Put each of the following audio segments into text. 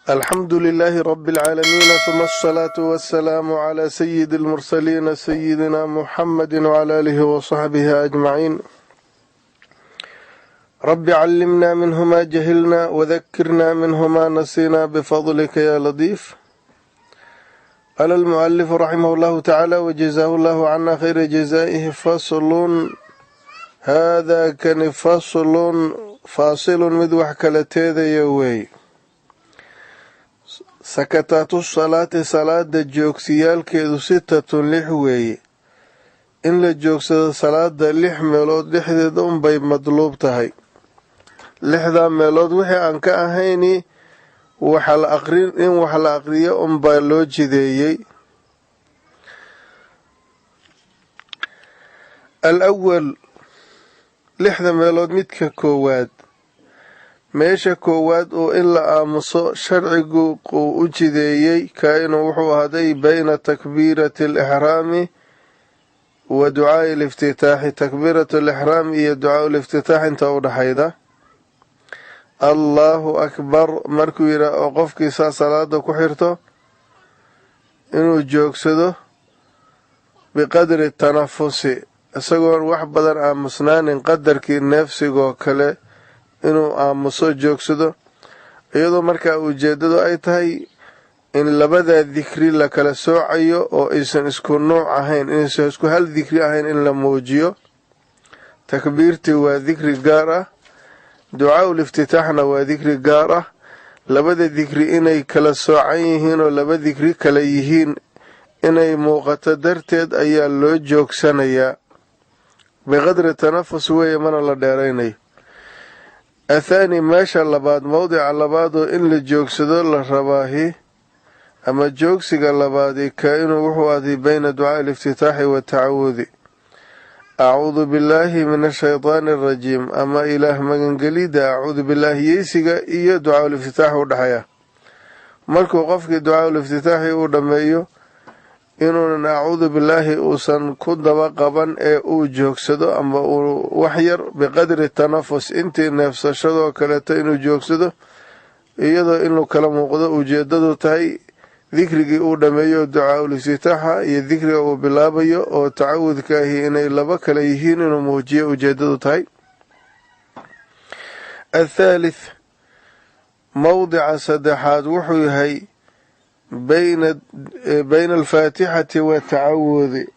الحمد لله رب العالمين ثم الصلاة والسلام على سيد المرسلين سيدنا محمد وعلى آله وصحبه أجمعين. رب علمنا منه ما جهلنا وذكرنا منه ما نسينا بفضلك يا لطيف. قال المؤلف رحمه الله تعالى وجزاه الله عنا خير جزائه فصل هذا كان فاصل مدوح كالتيذ يوي sakataatu salaati salaada joogsiyaalkeedu 6 weeye. in la joogsado salaada 6 meelood dhexdeeda unbay madluub tahay. 6 meelood wixii aan ka ahayni in wax la aqriyo unbaa loo jideeyey. al-awwal 6 meelood midka koowaad meesha koowaad oo in la aamuso sharcigu uu u jideeyey kainuu wuxuu ahaaday bayna takbiirati alixraami wa ducaa'i aliftitaaxi. takbiiratu alixraam iyo ducaa'u liftitaax inta u dhaxayda. allaahu akbar markuu yidhaa oo qofkiisaa salaada ku xirto inuu joogsado biqadri tanafusi isagoon wax badan aamusnaanin qadarkii neefsigoo kale inuu aamuso joogsado iyadoo markaa ujeedadu ay tahay in labada dikri la kala soocayo oo aysan isku nooc ahayn, inaysan isku hal dikri ahayn in la muujiyo. takbiirtii waa dikri gaar ah, ducaa'u liftitaaxna waa dikri gaar ah. labada dikri inay kala soocan yihiin oo laba dikri kala yihiin inay muuqato darteed ayaa loo joogsanayaa. biqadri tanafus weeye mana la dheeraynayo. athaani meesha labaad mowdica labaad oo in la joogsado la rabaahi ama joogsiga labaadi kaa-inuu wuxuu ahday bayna ducaa'i aliftitaaxi watacawudi. acuudu billaahi min ashaydaani arajiim ama ilaah magangelidda acuudu billaahi yeysiga iyo ducaa'u liftitaaxi u dhexeeya. markuu qofkii ducaa'u liftitaaxi uu dhammeeyo inuunan acuudu billaahi uusan ku daba qaban ee uu joogsado ama uu wax yar biqadri tanafus intii neefsashadoo kaleeto inuu joogsado iyadoo inuu kala muuqdo ujeedadu tahay dikrigii uu dhammeeyo ducaa'ul iftitaaxa iyo dikriga uu bilaabayo oo tacawudkaahi inay laba kale yihiin inuu muujiyo ujeedadu tahay. athaalith mowdica saddexaad wuxuu yahay bayna alfaatixati watacawudi.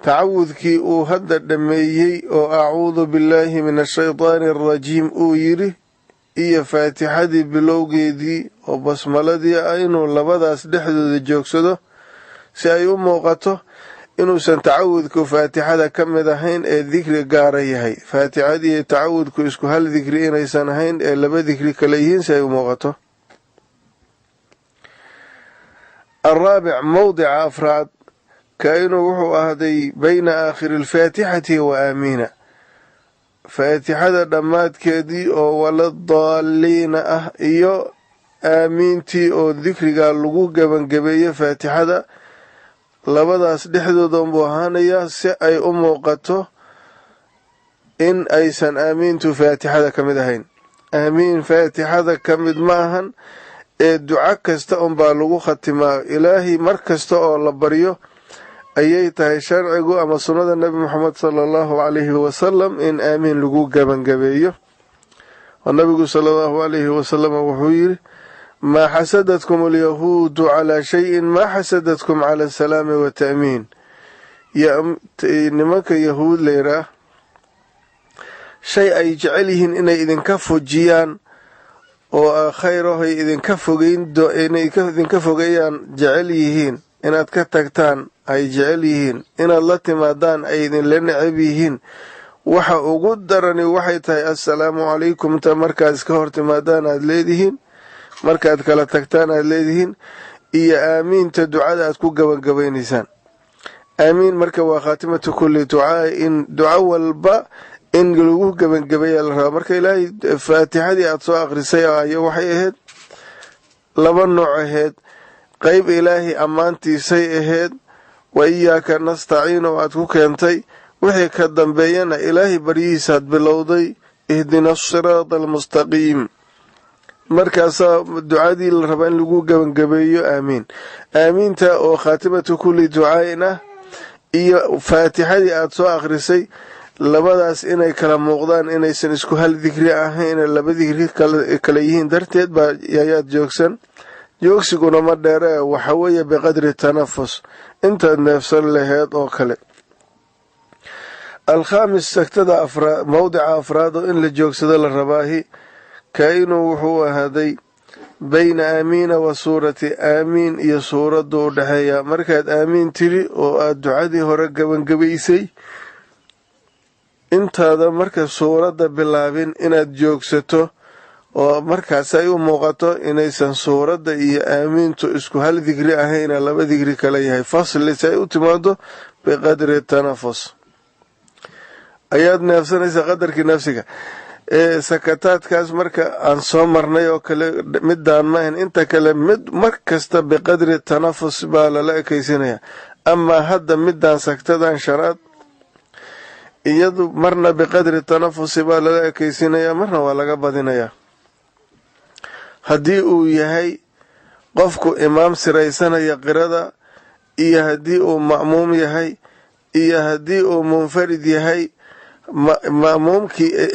tacawudkii uu hadda dhammeeyey oo acuudu billaahi min ashaydaani arajiim uu yidhi iyo faatixadii bilowgeedii oo basmaladii ah inuu labadaas dhexdooda joogsado si ay u muuqato inuusan tacawudku faatixada ka mid ahayn ee dikri gaara yahay. faatixadii iyo tacawudku isku hal dikri inaysan ahayn ee laba dikri kale yihiin si ay u muuqato. الرابع mowdica afraad kaa-inuu wuxuu ahday bayna aakhiri alfaatixati wa aamiina. faatixada dhammaadkeedii oo waladaaliina ah iyo aamiintii oo dikrigaa lagu gebangabeeyo faatixada labadaas dhexdooda unbuu ahaanayaa si ay u muuqato in aysan aamiintu faatixada ka mid ahayn. aamiin faatixada ka mid ma ahan ee duco kasta unbaa lagu khatimaa. ilaahay mar kasta oo la baryo ayay tahay sharcigu ama sunnada nebi moxamed sala allahu calayhi wasalam in aamiin lagu gebangabeeyo. oo nabigu sala allahu calayhi wasalam wuxuu yidhi maa xasadadkum alyahuudu calaa shayin maa xasadadkum cala asalaami wata'miin. nimanka yahuud layidhaah shay ay jecel yihiin inay idinka fujiyaan oo khayrahay inay idinka fogeeyaan jecel yihiin, inaad ka tagtaan ay jecel yihiin, inaad la timaadaan ay idinla necab yihiin. waxa ugu darani waxay tahay assalaamu calaykum ta markaad iska hor timaadaan aad leedihiin, markaad kala tagtaan aad leedihiin, iyo aamiinta ducada aad ku gabagabaynaysaan. aamiin marka waa khaatimatu kulli ducaa, in duco walba in lagu gebangabeeya la rabaa. marka ilaahay faatixadii aada soo akhrisay ayo waxay ahayd laba nooc ahayd. qeyb ilaahay ammaantiisay ahayd wa iyaaka nastaciin oo aad ku keentay. wixii ka dambeeyana ilaahay baryihiisaad bilowday ihdina asiraada almustaqiim. markaasaa ducadii la rabaa in lagu gabagabeeyo aamiin. aamiinta oo khaatimatu kulli ducaain ah iyo faatixadii aada soo akhrisay labadaas inay kala muuqdaan, inaysan isku hal dikri ahayn, laba dikri kala yihiin darteed baa ayaad joogsan. joogsiguna ma dheere, waxa weeye biqadri tanafus, intaad neefsan laheed oo kale. alkhaamis sagtada afraad, mowdica afraad oo in la joogsado la rabaahi kaa-inuu wuxuu ahaaday bayna aamiina wa suurati, aamiin iyo suuraddu u dhexeeya. markaad aamiin tiri oo aada ducadii hore gabangabaysay, intaada marka suuradda bilaabin inaad joogsato oo markaas ay u muuqato inaysan suuradda iyo aamiintu isku hal dikri ahayna laba dikri kala yahay. fasli si ay u timaado biqadri tanafus, ayaad neefsanaysa qadarkii nafsiga. sakataadkaas marka aan soo marnay oo kale midaan maahan, inta kale mid mar kasta biqadri tanafus baa lala ekaysinaya. amaa hadda midaan sagtadan shanaad iyadu marna biqadri tanafusi baa lala ekaysinaya, marna waa laga badinayaa. haddii uu yahay qofku imaam siraysanaya qirada, iyo haddii uu ma'muum yahay, iyo haddii uu munfarid yahay,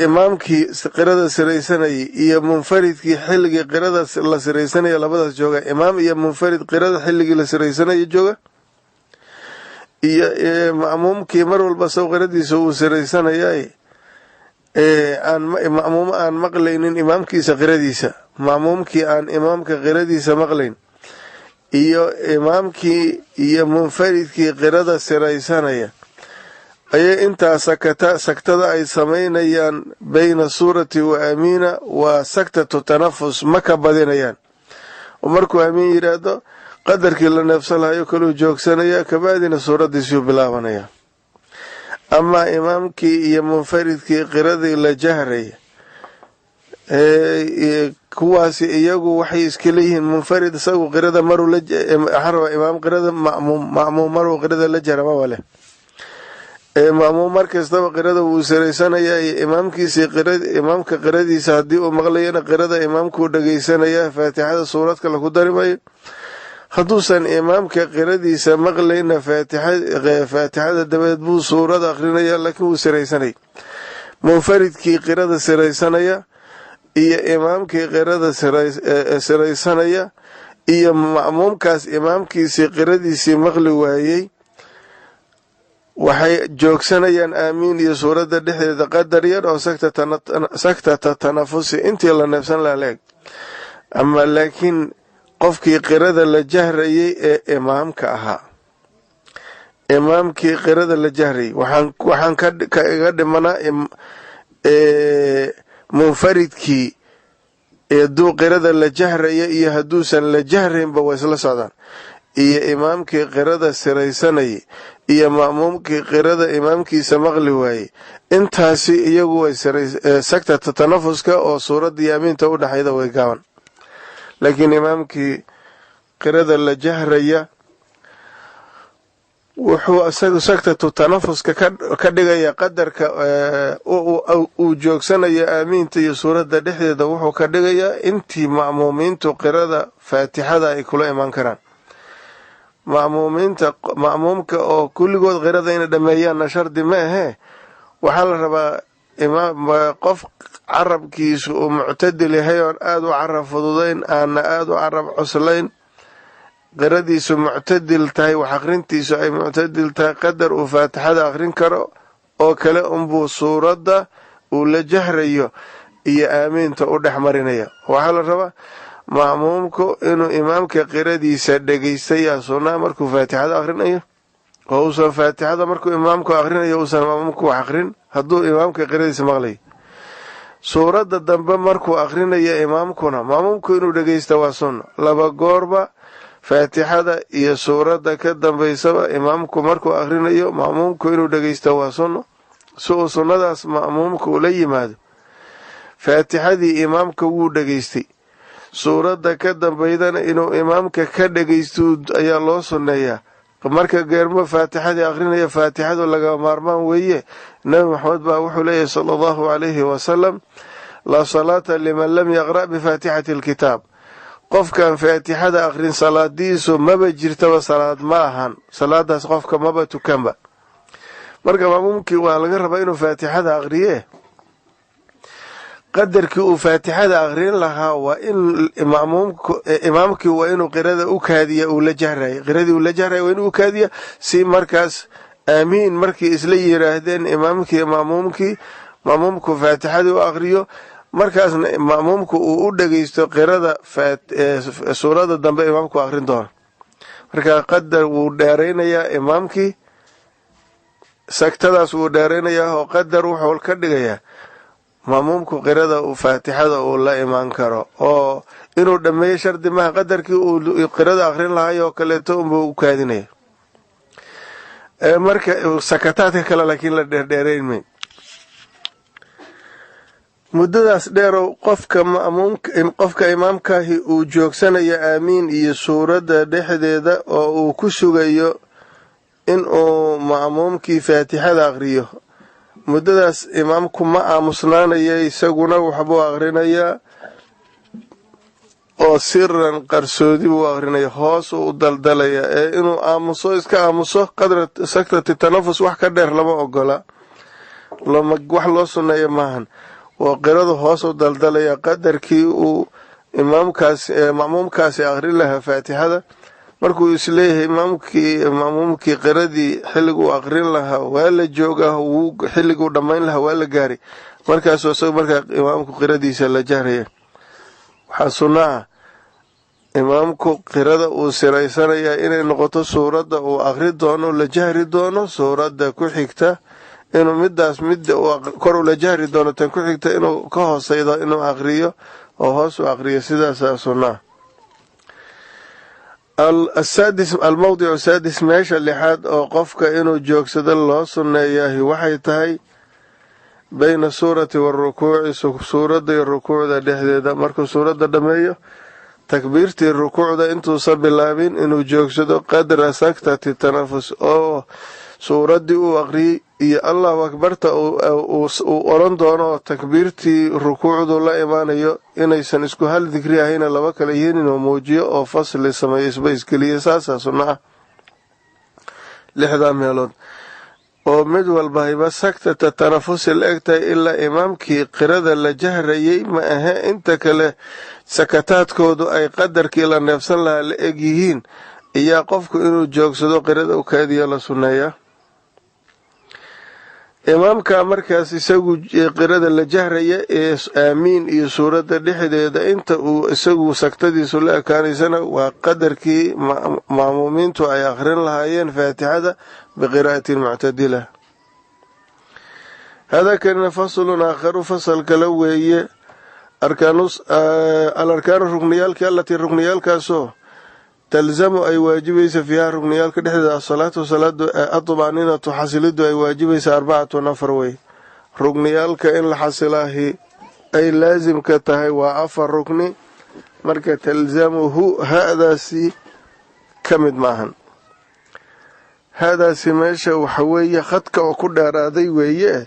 imaamkii qirada siraysanayay iyo munfaridkii xilligii qirada la siraysanaya labadaas jooga. imaam iyo munfarid qirada xilligii la siraysanaya jooga, iyo ma'muumkii mar walba saw qiradiisa uu siraysanayay, ma'muum aan maqlaynin imaamkiisa qiradiisa, ma'muumkii aan imaamka qiradiisa maqlayn, iyo imaamkii iyo munfaridkii qirada siraysanaya, ayay intaa sagtada ay samaynayaan bayna suurati wa aamiina waa sagtatu tanafus, ma ka badinayaan. oo markuu aamiin yidhaahdo qadarkii la neefsan lahayo kaluu joogsanaya, kabacdina suuraddiisuu bilaabanaya. amaa imaamkii iyo munfaridkii qiradii la jahraya, kuwaasi iyagu waxay iska leeyihiin munfarid isagu qirada maruu imaam qirada ma'muum maruu qirada la jahra maba leh. ma'muum mar kastaba qirada wuu siraysanayaa, iyo imaamka qiradiisa haddii uu maqlayana qirada imaamkuu dhagaysanayaa, faatixada suurad kale ku dari mayo. hadduusan imaamka qiradiisa maqlayna faatixada dabadeed buu suurad akrinaya, laakiin wuu siraysanay. munfaridkii qirada siraysanaya iyo imaamkii qirada siraysanaya iyo ma'muumkaas imaamkiisii qiradiisii maqli waayey, waxay joogsanayaan aamiin iyo suuradda dhexdeeda qadar yar oo sagtata tanafusi, intii la neefsan laha la eg. ama laakiin qofkii qirada la jahrayay ee imaamka ahaa, imaamkii qirada la jahrayay, waxaan iga dhimanaa munfaridkii hadduu qirada la jahraya iyo hadduusan la jahraynba waa isla socdaan, iyo imaamkii qirada siraysanayay iyo ma'muumkii qirada imaamkiisa maqli waayey. intaasi iyagu way sagtata tanafuska oo suuradda iyo aamiinta u dhexayda way gaaban. laakiin imaamkii qirada la jahraya wuxuu isagu sagtatu tanafuska ka dhigaya qadarka uu joogsanayo aamiinta iyo suuradda dhexdeeda, wuxuu ka dhigayaa intii ma'muumiintu qirada faatixada ay kula imaan karaan. ma'muumka oo kulligood qirada inay dhameeyaanna shardi ma ahee, waxaa la rabaa qof carabkiisu uu muctadil yahay oon aada u carab fududayn, aana aada u carab cuslayn, qiradiisu muctadil tahay, wax akrintiisu ay muctadil tahay, qadar uu faatixada akrin karo oo kale unbuu suuradda uu la jahrayo iyo aamiinta u dhex marinaya. waxaa la rabaa ma'muumku inuu imaamka qiradiisa dhegaystayaa sunnaa markuu faatixada akrinayo, oo uusan faatixada markuu imaamku akrinayo uusan ma'muumku wax akrin hadduu imaamka qiradiisa maqlayo. suuradda dambe markuu akrinaya imaamkuna, ma'muumku inuu dhegaysta waa sunno. laba goorba faatixada iyo suuradda ka dambaysaba imaamku markuu akrinayo, ma'muumku inuu dhegaysta waa sunno, si uu sunnadaas ma'muumka ula yimaado. faatixadii imaamka wuu dhegaystay, suuradda ka dambaydana inuu imaamka ka dhegaysto ayaa loo sunneeyaa. marka geermo faatixadii akrinaya, faatixadu laga maarmaan weeye. nabi maxamed baa wuxuu leeyahay sala allahu calayhi wasalam, laa salaata liman lam yaqra' bifaatixati alkitaab. qofkan faatixada aqrin salaadiisu maba jirtaba, salaad ma ahan, salaadaas qofka maba tukanba. marka ma'muumkii waa laga rabaa inuu faatixada aqriye, qadarkii uu faatixada aqrin lahaa waa in imaamkii waa inuu qirada u kaadiya, uu la jahrayo qiradii uu la jahrayo waa inuu u kaadiya, si markaas aamiin markii isla yiraahdeen imaamkii ma'muumku faatixadii u aqriyo, markaasna ma'muumku uu u dhagaysto qirada suurada dambe imaamku aqrin doono. marka qadar wuu dheeraynayaa imaamkii, sagtadaas wuu dheeraynayaa oo qadar wuxuu ka dhigayaa ma'muumku qirada uu faatixada uu la imaan karo, oo inuu dhammeeyo shardi maha, qadarkii uu qirada aqrin lahay oo kaleeto unbuu u kaadinaya. marka sakataadka kale laakiin la dheerdheerayn may. muddadaas dheerow qofka imaamkaahi uu joogsanayo aamiin iyo suuradda dhexdeeda oo uu ku sugayo inuu ma'muumkii faatixada aqriyo, muddadaas imaamku ma aamusnaanaya, isaguna waxbuu aqrinayaa oo siran qarsoodi buu aqrinaya, hoos uu u daldalaya. inuu iska aamuso qadra sakrati tanafus wax ka dheer lama ogola, wax loo sunneeya maahan. oo qiradu hoos u daldalaya qadarkii uu ma'muumkaasi aqrin lahaa faatixada. markuu isleeyahay ma'muumkii qiradii xilliguu aqrin lahaa waa la joogaa, xilliguu dhammayn lahaa waa la gaari, markaasuu isaga markaa imaamku qiradiisa la jahraya. waxaa sunno ah imaamku qirada uu siraysanayaa inay noqoto suuradda uu aqri doono, la jahri doono, suuradda ku xigta inuu midda kor ula jahri doono, tan ku xigta inuu ka hoosaydo inuu aqriyo oo hoos u aqriyo. sidaasaa sunnaa. almawdicu saadis, meesha lixaad oo qofka inuu joogsado loo sunneeyahi waxay tahay bayna suurati warukuuci, suuradda iyo rukuucda dhexdeeda. markuu suuradda dhammeeyo takbiirtii rukuucda intuusan bilaabin inuu joogsado qadra saktati tanafus, oo suuraddii uu aqriyey iyo allahu akbarta uu oran doono, takbiirtii rukuucdu la imaanayo inaysan isku hal dikri ahayna laba kala yihiin, inuu muujiyo oo fasli sameeyo, isbaysgeliya. saasaa sunno ah. 6 meelood oo mid walba hiba saktata tanafusi la eg tahay, ilaa imaamkii qirada la jahrayay ma ahe, inta kale sakataadkoodu ay qadarkii la neefsan lahaa la eg yihiin, iyaa qofku inuu joogsado qirada u kaadiya la sunneeyaa. imaamka markaas isagu qirada la jahraya ee aamiin iyo suuradda dhexdeeda, inta uu isagu sagtadiisu la ekaanaysana waa qadarkii ma'muumiintu ay aqrin lahaayeen faatixada biqiraa'ati muctadila. hada kanina faslun aakharu, fasal kale weeye. alarkaanu rukniyaalkii allatii rukniyaalkaasoo talzamu ay waajibaysa fiiha rukniyaalka dhexdeeda asalaatu salaadu adumaaninatu xasilidu ay waajibaysa 4 wey. rukniyaalka in la xasilaahi ay laasimka tahay waa 4 rukni, marka talzamuhu hadaasi ka mid maahan. hadaasi meesha waxa weeye khadka oo ku dheeraaday weeye,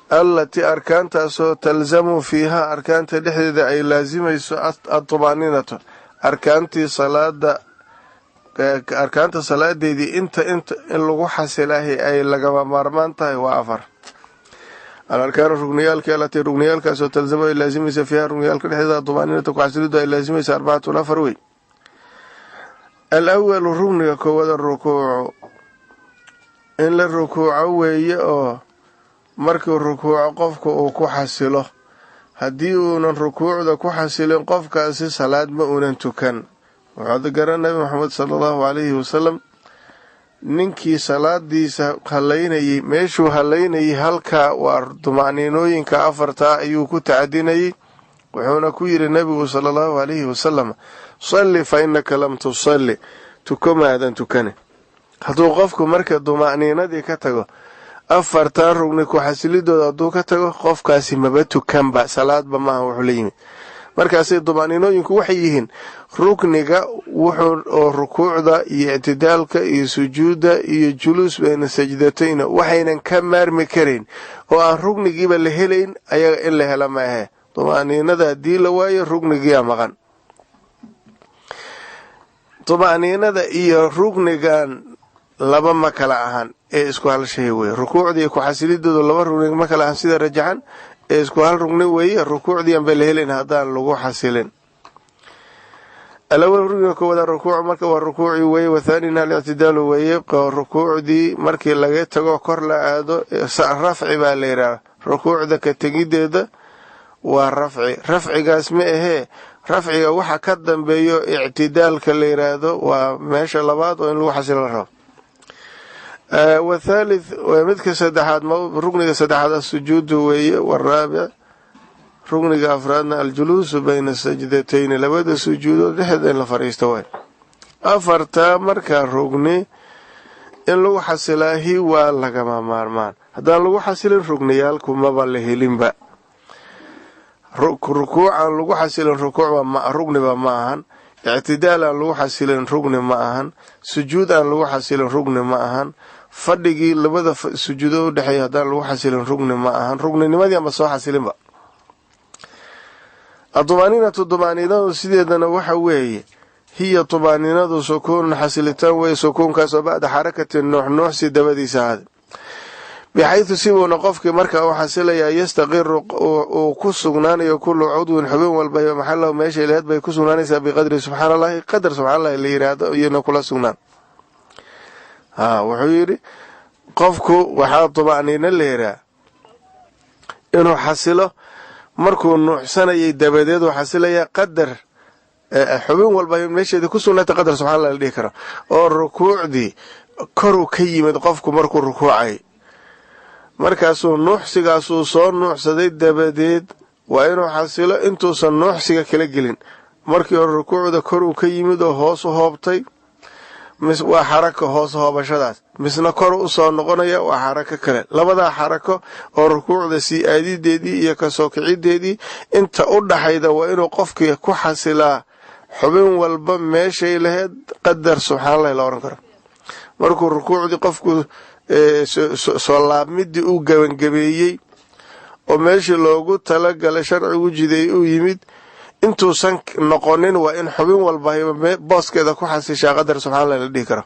allatii arkaantaasoo talzamu fiiha arkaanta dhexdeeda ay laasimayso adumaaninatu, arkaanta salaadeedii inta in lagu xasilaahi ay lagama maarmaan tahay waa 4. alarkaanu rukniyaalkii allatii rukniyaalkaasoo talzamu ay laasimaysa fiiha rukniyaalka dhexdeeda adumaaninatu ku xasilidu ay laasimaysa 4 wey. alawalu rukniga koowaad rukuucu, in la rukuuco weeye, oo markuu rukuuco qofka uu ku xasilo. haddii uunan rukuucda ku xasilin qofkaasi salaad ma uunan tukan. waxaad garan nabi maxamed sala allahu calayhi wasalam ninkii salaadiisa halaynayay, meeshuu halaynayay halkaa waa dumacniinooyinka 4 ayuu ku tacadinayay. wuxuuna ku yidhi nebigu sala allahu calayhi wasalam, salli fa innaka lam tusalli, tuko maadan tukane. hadduu qofku marka dumacniinadii ka tago, 4 rugni ku xasilidooda hadduu ka tago, qofkaasi maba tukanba, salaadba maaha wuxuu la yimid. markaasay dumacniinooyinku waxay yihiin rukniga oo rukuucda iyo ictidaalka iyo sujuudda iyo juluus bayna sajdatayna waxaynan ka maarmi karayn, oo aan ruknigiiba la helayn ayaga in la hela ma ahe. طمأنينada haddii la waayo rugnigiyaa maqan. طمأنينada iyo rugnigan laba ma kala ahan ee isku hal shay weeye. rukuucdii ku xasilidoodu laba rugni ma kala ahan sida rajaxan ee isku hal rugni weeye. rukuucdii aan la helin haddaan lagu xasilin. الأول ركوع كودا ركوع مركا والركوع وي وثانينا الاعتدال وي ركوع دي مركي لغا تغو كور لا aado rafci baa la yiraahdaa. rukuucda ka tegideeda waa rafcigaas ma ahee rafciga waxa ka dambeeyo i'tidaalka la yiraahdo waa meesha labaad oo in lagu xasilo la rabo. والثالث ومدك saddexaad rukniga saddexaad sujuudu weeye. والرابع rugniga afraadna aljuluusu bayna sajdatayn labada sujuudood dhexda in la fariisto way. afarta markaa rugni in lagu xasilaahi waa lagama maarmaan. haddaan lagu xasilin rugniyaalku maba la helinba. rukuucaan lagu xasilin rugniba ma ahan. ictidaal aan lagu xasilin rugni ma ahan. sujuud aan lagu xasilin rugni ma ahan. fadhigii labada sujuudood u dhexeeya haddaan lagu xasilin rugni ma ahan. rugninimadii ama soo xasilinba. الطمأنينة طمأنينة سيدنا وحوي هي طمأنينة سكون حسلتان وسكون كاسو بعد حركة النوح سيدبدي سعاد بحيث سيبو نقفك مركا وحسليا يستقر وكسغنان يكون عضو حبين والبي محله وماشي الهد بي كسغنان بقدر سبحان الله قدر سبحان الله اللي يراد ينقل سغنان وحيري قفكو وحاد طمأنينة اللي يراد إنه حسله markuu nuuxsanayay dabadeed waxa xasilaya qadar xubin walba meesheeda ku sugnata qadar subxaanallaah la dhihi karo oo rukuucdii kor ka yimid qofku markuu rukuucay markaasuu nuuxsigaasuu soo nuuxsaday dabadeed waa inuu xasilo intuusan nuuxsiga kala gelin. markii rukuucda kor ka yimid oo hoos u hoobtay mis waa xarako hoos hoobashadaas misna kor u soo noqonaya waa xarako kale. labada xarako oo rukuucda si aadideedii iyo ka soo kicideedii inta u dhaxayda waa inuu qofkii ku xasilaa xubin walba meeshay lahayd qadar subxaanallaah la oran karo. markuu rukuucdii qofku soo laabmidii uu gabangabeeyey oo meeshii loogu talagalay sharcigu jideeyay uu yimid intuusan noqonin waa in xubin walba booskeeda ku xasishaa qadar subxaanallaah la dhihi karo.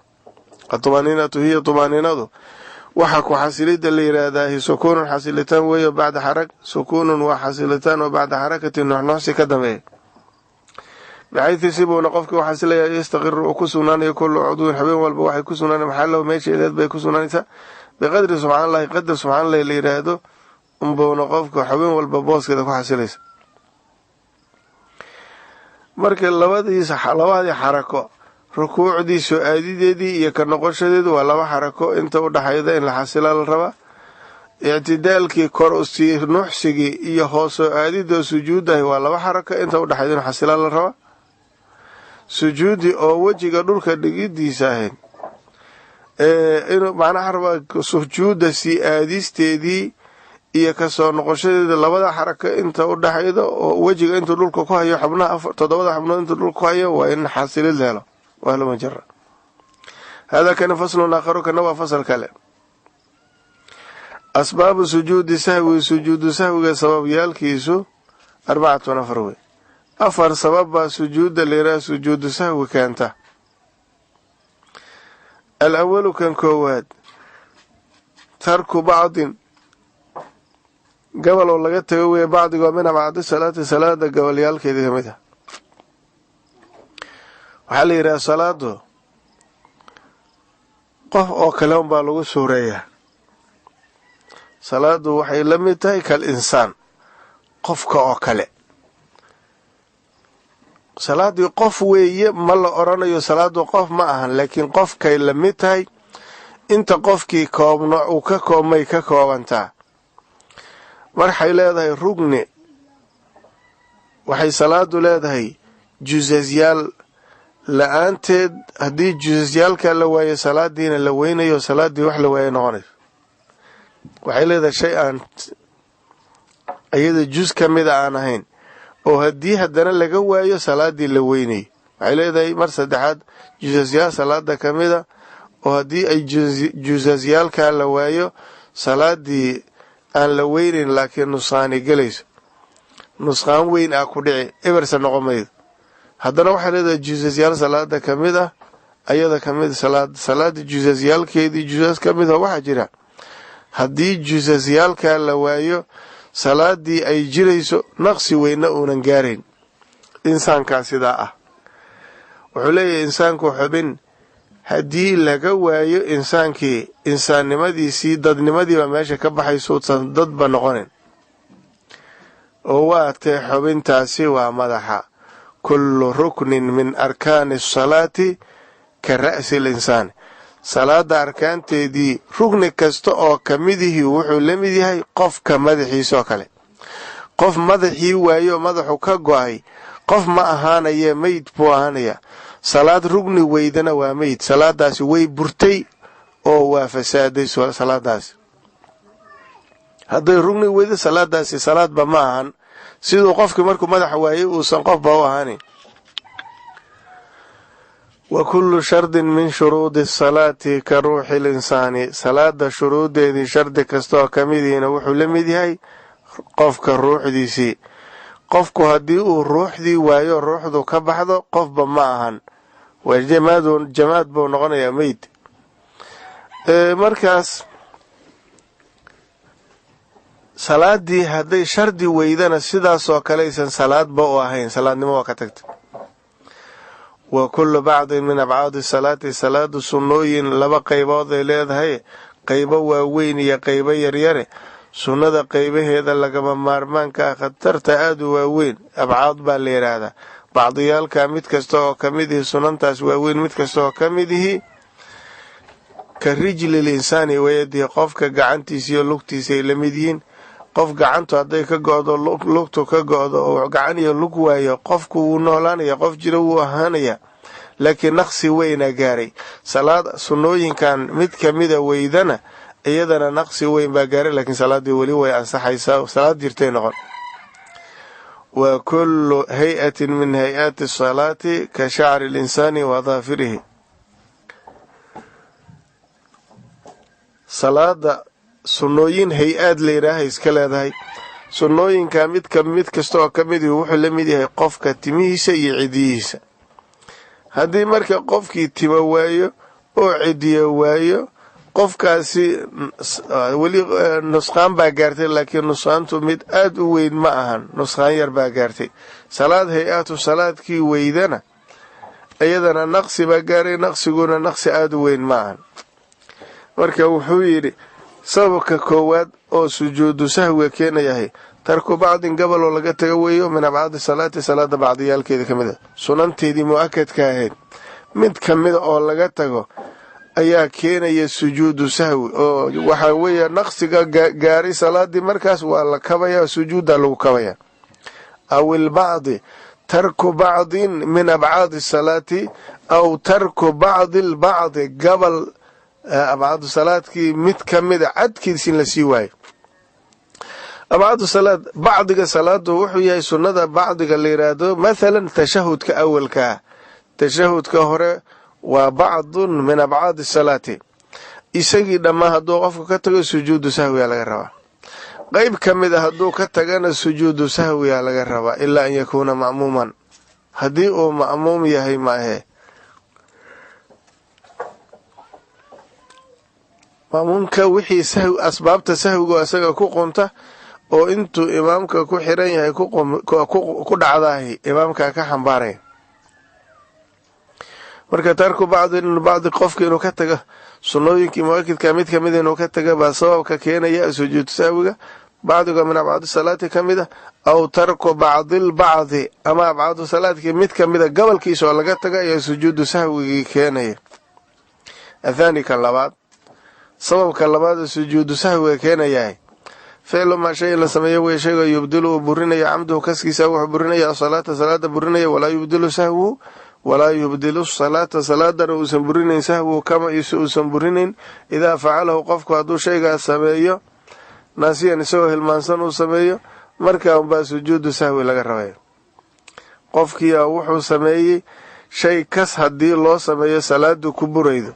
الطمأنينة هي طمأنينة waxa ku xasilida la yiraahdaa sukuun xasilitaan weeyo bacda xarag sukuun wa xasilitaan oo bacda xarakati nuuxsi ka dambeeyo bixaythi sibuna qofkii waxa xasilaya yastaqir oo ku sugnaanayo kullu cudud xubin walba waxay ku sugnaanayaan maxallo meesheedeed bay ku sugnaanaysaa biqadri subxaanallaah qadar subxaanallaah la yiraahdo umbuna qofka xubin walba booskeeda ku xasilaysa. marka labadii xarako rukuucdii soo aadideedii iyo ka noqoshadeedu waa laba xarako inta u dhaxayda in la xasila la raba. ictidaalkii kor u sii nuuxsigii iyo hoos soo aadida sujuudahay waa laba xarako inta u dhaxayda in xasila la raba. sujuudi oo wajiga dhulka dhigidiisa ahayd inuu macnaha raba sujuuda sii aadisteedii iyo ka soo noqoshadeeda labada xarako inta u dhaxayda oo wajiga intuu dhulka ku hayo xubnaha todobada xubnood intuu dhulka ku hayo waa in xasilid la helo. وهلا مجرد هذا كان فصل آخر كان فصل كلام. أسباب سجود سهو سبب يالكيسو 4 نفر أفر سبب سجود اللي سجود سهو كانت. الأول كان كواد ترك بعض قبل والله قد تقوي بعض قومنا بعد صلاة قبل يالكي دي همتها waxaa la yidhaha salaadu qof oo kale un baa lagu suureeyaa. salaadu waxay la mid tahay kal insaan qofka oo kale. salaadii qof weeye ma la oranayo salaadu qof ma ahan laakiin qofkay la mid tahay inta qofkii koobno uu ka koobmay ka koobantaa. waxay leedahay rugni waxay salaadu leedahay jusasyaal la'aanteed haddii jusasyaalka la waayo salaadiina la weynayo salaadii wax la waayo noqonayso. waxay leedahay shay aan ayada jus ka mida aan ahayn oo haddii haddana laga waayo salaadii la weynayo. waxay leedahay mar saddexaad jusasyaal salaada ka mida oo haddii ay jusasyaalka la waayo salaadii aan la weynayn laakiin nusaani gelayso. nusqaan weyn ah ku dhici ebersa noqon maydo. haddana waxay leedahay jusasyaal salaada ka mid ah ayada ka mid salaada jusasyaalkeedii jusas ka mid ah waxaa jira haddii jusasyaalkaa la waayo salaadii ay jirayso naqsi weyna uunan gaarayn. insaankaa sidaa ah. wuxuu leeyahay insaanku xubin haddii laga waayo insaankii insaannimadiisii dadnimadiiba meesha ka baxaysuusan dadba noqonin. oo waatee xubintaasi waa madaxa. kullu ruknin min arkaani asalaati ka ra'si linsaani. salaada arkaanteedii rugni kasta oo ka midihii wuxuu la mid yahay qofka madaxiisoo kale. qof madaxii waayo madaxu ka go'ay qof ma ahaanaya, meyd buu ahaanaya. salaad rugni weydana waa meyd. salaadaasi way burtay oo waa fasaaday salaadaasi. hadday rugni weydo salaadaasi salaadba ma ahan, siduu qofkii markuu madaxa waayey uusan qofba u ahaanin. wa kullu shardin min shuruudi asalaati ka ruuxi linsaani. salaada shuruuddeedii shardi kasta oo ka midihiina wuxuu la mid yahay qofka ruuxdiisii. qofku haddii uu ruuxdii waayo ruuxdu ka baxdo qofba ma ahan, waa jamaad buu noqonayaa, meyd. markaas salaadii hadday shardi weydana sidaasoo kale aysan salaadba u ahayn, salaadnimo waa ka tagta. wa kullu bacdin min abcaadi salaati. salaadu sunnooyin laba qaybood ay leedahay, qaybo waaweyn iyo qaybo yaryare. sunnada qaybaheeda lagama maarmaanka ah khatarta aada u waaweyn abcaad baa la yidhaahdaa. bacdiyaalka mid kasta oo ka mid ihi sunantaas waaweyn mid kasta oo ka mid ihi ka rijli linsaani wayadihi. qofka gacantiisa iyo lugtiisa ay la mid yihiin. qof gacantu hadday ka go'do lugtu ka go'do oo gacan iyo lug waayo qofku wuu noolaanaya, qof jira wuu ahaanaya, laakiin naqsi weyna gaaray. salaad sunnooyinkan mid ka mida weydana iyadana naqsi weyn baa gaaray, laakiin salaaddii weli way ansaxaysaa, salaad jirtay noqon. wa kullu hay-atin min hay-aati asalaati ka shacri linsaani wa daafirihi. salaada sunnooyin hay-aad layidhaaha iska leedahay. sunnooyinka mid kasta oo ka mid wuxuu la mid yahay qofka timihiisa iyo cidiyihiisa. haddii marka qofkii timo waayo oo cidiyo waayo qofkaasi weli nusqaan baa gaartay, laakiin nusqaantu mid aad u weyn ma ahan, nusqaan yar baa gaartay. salaad hay-aatu salaadkii weydana iyadana naqsi baa gaaray, naqsiguna naqsi aad u weyn ma ahan. marka wuxuu yidhi sababka koowaad oo sujuudu sahwiga keenayahay tarku bacdin gobol oo laga taga weeyo min abcaadi salaati. salaada bacdiyaalkeeda ka mid a sunanteedii mu-akadka ahayd mid ka mida oo laga tago ayaa keenaya sujuudu sahwi. oo waxaa weeye naqsiga gaaray salaadii markaas waa la kabaya, sujuudda lagu kabaya. aw ilbacdi tarku bacdin min abcaadi salaati aw tarku bacdi lbacdi gobol abcaadu salaadkii mid ka mida cadkiis in la sii waayo. abcaadu salaad bacdiga salaadu wuxuu yahay sunnada bacdiga la yidhaahdo mathalan tashahudka awalkaa. tashahudka hore waa bacdun min abcaadi salaati. isagii dhammaa hadduu qofku ka tago sujuudu sahwiyaa laga rabaa. qayb ka mid a hadduu ka tagana sujuudu sahwiyaa laga rabaa, ilaa an yakuuna ma'muuman. haddii uu ma'muum yahay maahe. ma'muumka wixii asbaabta sahwigu isaga ku qunta oo intuu imaamka ku xiran yahay ku dhacdaahi imaamkaa ka xambaaraya. marka tarku bacdi qofka inuu ka taga sunnooyinkii mu-akidka mid ka mida inuu ka taga baa sababka keenaya sujuudu sahwiga. bacdiga min abcaadu salaati ka mid a aw tarku bacdilbacdi ama abcaadu salaadkii mid ka mida gobolkiisa oo laga taga ayaa sujuudu sahwigii keenaya. athaani ka labaad, sababka labaad sujuudu sahwiga keenayahay ficlu maa shay in la sameeyo wey shayga yubdilu uu burinaya camduhu kaskiisa wuxuu burinaya asalaata salaada burinaya walaa yubdilu sahwuhu walaa yubdilu salaata salaadana uusan burinayn sahwuhu kama isu uusan burinayn idaa facalahu qofku hadduu shaygaas sameeyo naasiyan isagoo hilmaansan uu sameeyo markaa unbaa sujuudu sahwi laga rabaya. qofkiia wuxuu sameeyey shay kas haddii loo sameeyo salaadu ku buraydo,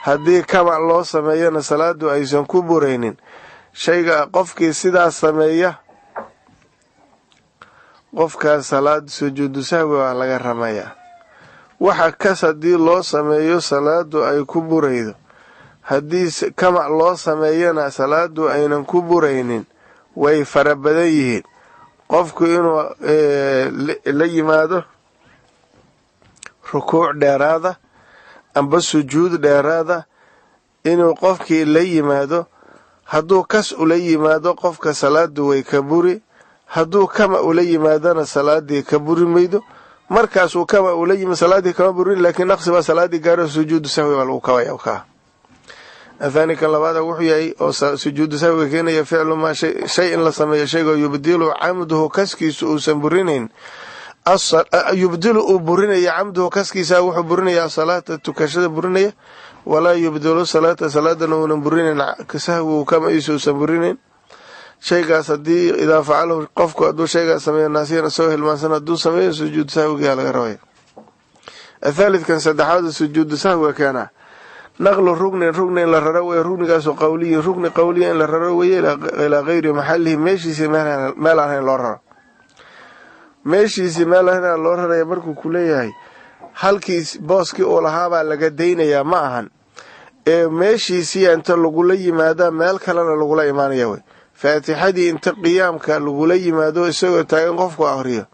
haddii kama loo sameeyana salaadu aysan ku buraynin. shayga qofkii sidaas sameeya qofkaas salaad sujuudu sahwi waa laga ramayaa. waxa kas haddii loo sameeyo salaadu ay ku buraydo, haddii kamac loo sameeyana salaadu aynan ku buraynin, way fara badan yihiin. qofku inuu la yimaado rukuuc dheeraada amba sujuud dheeraada, inuu qofkii la yimaado. hadduu kas ula yimaado qofka salaadu way ka buri, hadduu kama ula yimaadana salaadii ka buri maydo. markaasuu kama ula yimid salaadii kama burin, laakiin naqsi baa salaadii gaaro, sujuudu sahwi baa lagu kabaya kaa. athani kan labaada wuxuu yahay oo sujuudu sahwiga keenaya ficlu maa shay in la sameeyo shaygoo yubdilu camduhu kaskiisu uusan burinayn, yubdilu uu burinaya camduhu kaskiisa wuxuu burinaya salaata tukashada burinaya, walaa yubdilu salaata salaadana uunan burinayn sahwigu kama iisuusan burinayn. shaygaas haddii idaa facalahu qofku hadduu shaygaas sameeyo naasiyan isagoo hilmaansan hadduu sameeyo sujuudu sahwigaa laga rabaya. athaalidkan saddexaad sujuudu sahwiga keenaa naqlu rugnin la raro weye, rugnigaasoo qawliyin rugni qawliya in la raro weye ilaa gayri maxalihi meeshiisii meel aan hayn loo raro. meeshiisii meel ahayn loo raraya markuu ku leeyahay halkii booskii uu lahaabaa laga daynayaa ma ahan, ee meeshiisii inta lagula yimaadaa meel kalena lagula imaanaya wey. faatixadii inta qiyaamka lagula yimaado isagoo taagan qofku aqriyo,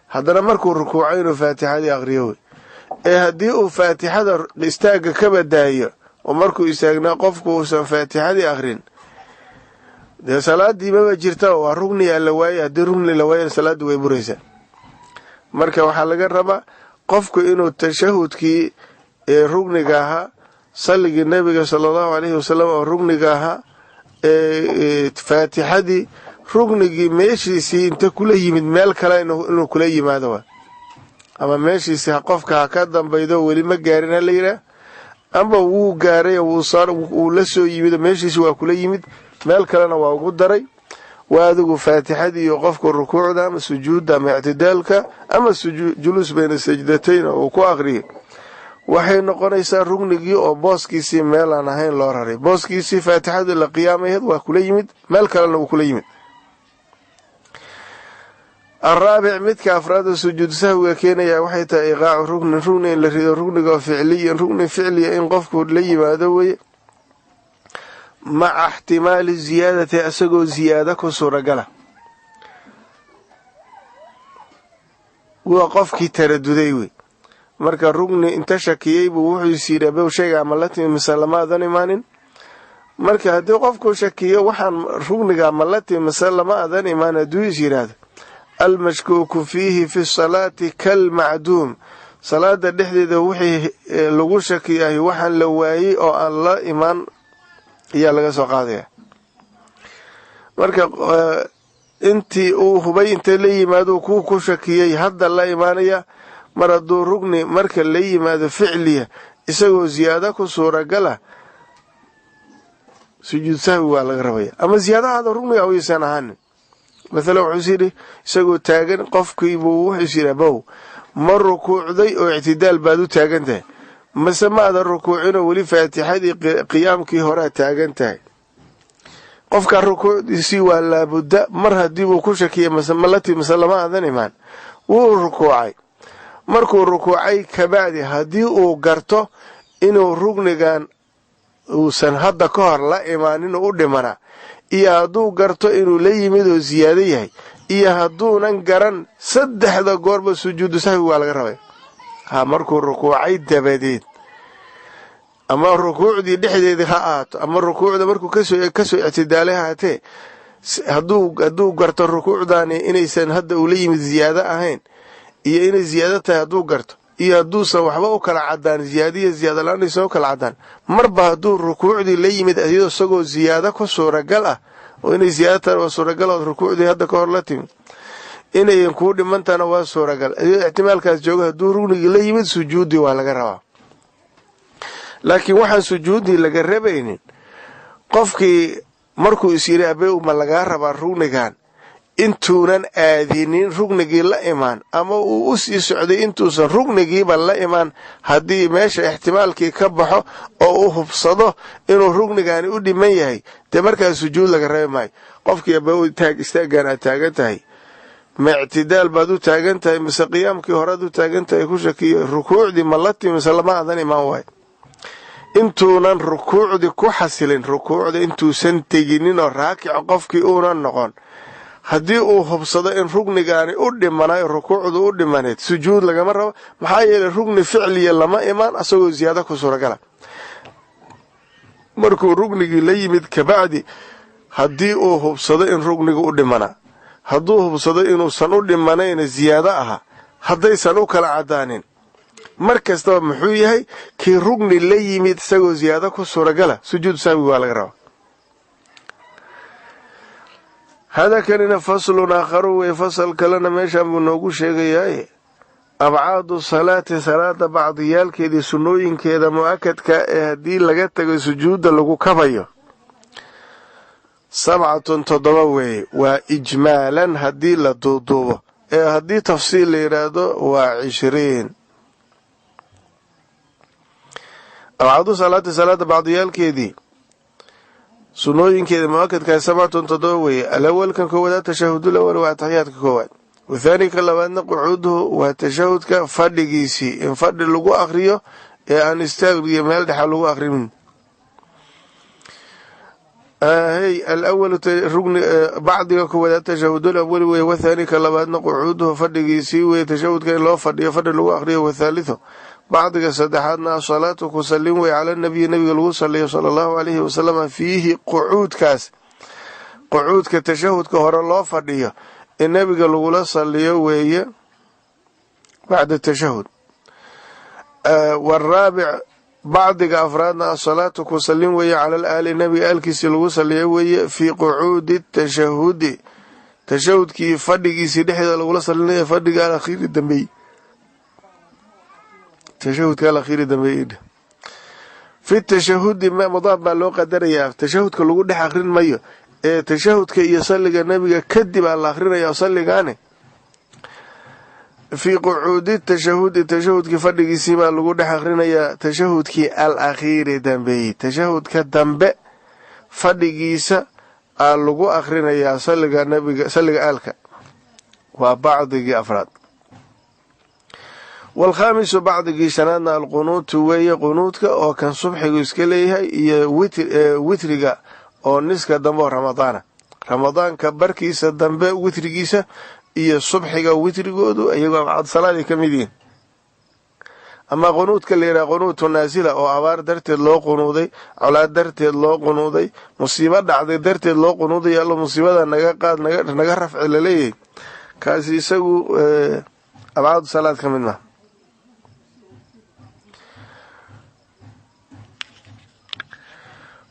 haddana markuu rukuucay inuu faatixadii aqriyo wey. ee haddii uu faatixada istaagga ka badaayo oo markuu istaagnaa qofku uusan faatixadii aqrin, dee salaadii maba jirta, waa rugni alla waaye. haddii rugni la waayana salaadii way buraysaa. marka waxaa laga rabaa qofku inuu tashahudkii ee rugniga ahaa, salligii nabiga sallallahu alayhi wasallam oo rugniga ahaa, faatixadii rugnigii meeshiisii inta kula yimid meel kale inuu kula yimaado waa, ama meeshiisii qofka ha ka dambaydo weli ma gaarin ha la yidhaah, amba wuu gaaray wuu la soo yimid meeshiisii waa kula yimid, meel kalena waa ugu daray. waa adigu faatixadii iyo qofku rukuucda ama sujuudda ama ictidaalka ama juluus bayna sajdatayn uu ku aqriyay, waxay noqonaysaa rugnigii oo booskiisii meel aan ahayn loo raray. booskiisii faatixadu la qiyaamaheed waa kula yimid, meel kalena wuu kula yimid. araabic midka afraad sujuudu sahwiga keenaya waxay tahay iqaacu rugni in la rido, rugniga oo ficliyan rugni ficliya in qofku la yimaado weye, maca ixtimaali ziyaadati isagoo ziyaado ku suuragala. waa qofkii taraduday wey. marka rugni inta shakiyey buu wuxuu is yidhi abow shayga ama la timi mise lamaadan imaanin. marka haddii qofku shakiyo waxaan rugniga ma la timi mise lama adan imaan, hadduu is yidhaahdo almashkuuku fiihi fi salaati kalmacduum, salaada dhexdeeda wixii lagu shakiyahay waxaan la waayey oo aan la imaan ayaa laga soo qaadaya. marka intii uu hubay inta la yimaado kuu ku shakiyey hadda la imaanaya. mar hadduu rugni marka la yimaado ficliya isagoo ziyaado ku suuragala, sujuud sahwi waa laga rabaya. ama ziyaadahaada rugniga waysan ahaanin. maalan wuxuu yidhi isagoo taagan qofkiibuu wuxuu yidhi abow ma rukuucday oo ictidaal baad u taagan tahay, mase maadan rukuucinoo weli faatixadii qiyaamkii horea taagan tahay. qofka rukuucdiisii waa laabudda, mar haddii uu ku shakiyay malati mase lama adan imaan, wuu rukuucay. markuu rukuucay kabacdi haddii uu garto inuu rugnigan uusan hadda ka hor la imaanin u dhimana, iyo hadduu garto inuu la yimid oo ziyaado yahay, iyo hadduunan garan, saddexda goorba sujuudu sahwi waa laga rabay. markuu rukuucay dabadeed, ama rukuucdii dhexdeedii ha ahaato, ama rukuucda markuu kasoo ictidaalay haatee, hadduu garto rukuucdaani inaysan hadda ula yimid ziyaado ahayn iyo inay ziyaado tahay hadduu garto, iyo hadduusan waxba u kala cadaan, ziyaadiya ziyaado la-aan aysan u kala cadaan, marba hadduu rukuucdii la yimid iyadoo isagoo ziyaado ku suuragal ah, oo inay ziyaado tahay waa suuragal ood rukuucdii hadda ka hor la timid, inayan kuu dhimantana waa suuragal, iyadoo ixtimaalkaas jooga hadduu rugnigii la yimid sujuuddii waa laga rabaa. laakiin waxaan sujuuddii laga rabaynin, qofkii markuu is yidhi abew ma lagaa rabaa rugnigan, intuunan aadinin rugnigii la imaan, ama uu u sii socday intuusan rugnigiiba la imaan, haddii meesha ixtimaalkii ka baxo oo u hubsado inuu rugnigaani u dhiman yahay, dee markaas sujuud laga rabi maayo. qofkii abew istaaggan aad taagan tahay, ma ictidaal baad u taagan tahay mise qiyaamkii horead u taagan tahay ku shakiyo rukuucdii ma la timi mise lama adan imaan waayo intuunan rukuucdii ku xasilin rukuucda intuusan teginin oo raakica qofkii uunan noqon haddii uu hubsado in rugnigaani u dhimanayo rukuucdu u dhimaneed sujuud lagama rabo maxaa yeelay rugni ficliya lama imaan asagoo ziyaado ku suuragala markuu rugnigii la yimid kabacdi haddii uu hubsado in rugnigu u dhimanaa hadduu hubsado inuusan u dhimanayna ziyaado aha haddaysan u kala caddaanin mar kastaba muxuu yahay kii rugni la yimid isagoo ziyaado ku suuragala sujuud sahwi waa laga rabaa hada kanina faslun aakharu wey fasal kalena meeshaan buu noogu sheegayaa abcaadu salaati salaada bacdiyaalkeedii sunnooyinkeeda mu'akadka ee haddii laga tago sujuudda lagu kabayo 7 weeye waa ijmaalan haddii la duuduubo ee haddii tafsiil la yidhaahdo waa 20 abcaadu salaati salaada bacdiyaalkeedii sunnooyinkeeda mu'akadka 7 weeye alawalkan koowaad tashahudul awal waa taxiyaadka koowaad wathaani ka labaadna qucuuduhu waa tashahudka fadhigiisii in fadhi lagu akriyo ee aan istaagriyo meel dhexa lagu akrimin الأول ركن بعض كواد تشهد الأول والثاني كلبات قعوده فدقيسي ويتشهد كان لو فد لو أخريه والثالث بعض صدحاتنا صلاة وسلم على النبي صلى الله عليه وسلم فيه قعود كاس قعود كتشهد كهر الله فديه النبي قال صلى وهي بعد التشهد والرابع بعض أفرادنا الصلاة وسلم وهي على الآل النبي آلكيس الوصل وهي في قعود التشهد تشهد كي فدقي سيدحي الأولى صلى فدقي على خير الدنبي تشهد على خير الدنبي في التشهد ما مضاف ما لو قدر يا تشهد كل دح آخرين مايو تشهد كي يصلي النبي كذب على آخرين يصلي كانه في قعود التشهد كفرق سيما لغو دح اخرينيا تشهد كي الاخير دنبي تشهد كدنبه فدغيسا لغو اخرينيا صلى النبي صلى الك وبعض افراد والخامس بعض شنادنا القنوت وهي قنوتك او كان صبحي اسك ليهي iyo witriga oo niska dambe Ramadan ka barkiisa dambe witrigiisa iyo subxiga witrigoodu ayagoo bacad salaadi kamideen ama qunuudka leeyahay qunuudtu naasila oo abaar darteed loo qunuuday colaad darteed loo qunuuday musiibo dhacday darteed loo qunuuday alla musiibada naga qaad naga rafci leeyahay kaasi isagu abcad salaad kamid ma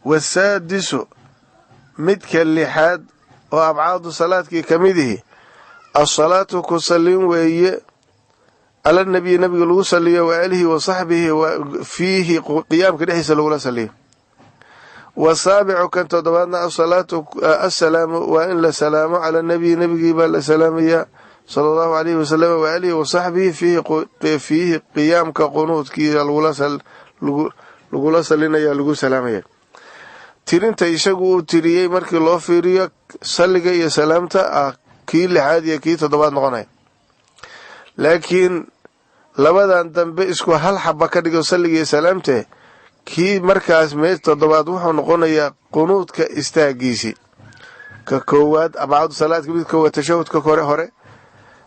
wasadisu midka lixaad oo abcad salaadkii kamidihi الصلاة كسلين وهي على النبي لو صلي وآله وصحبه وفيه قيام كدحيس لو صلي والسابع كانت تضمن الصلاة السلام وإن لا سلام على النبي بل سلامية صلى الله عليه وسلم وآله وصحبه فيه قيام كقنوت كي لو صلينا يا لو سلامية تيرنت يشغو تيريي markii loo fiiriyo salliga iyo salaamta kii lixaad iyo kii toddobaad noqonay laakiin labadan dambe isku hal xaba ka dhigo salliga iyo salaamta kii markaas meed toddobaad wuxuu noqonayaa qunuudka istaagiisi ka koowaad abcad salaadka mid koowaad tashahudka hore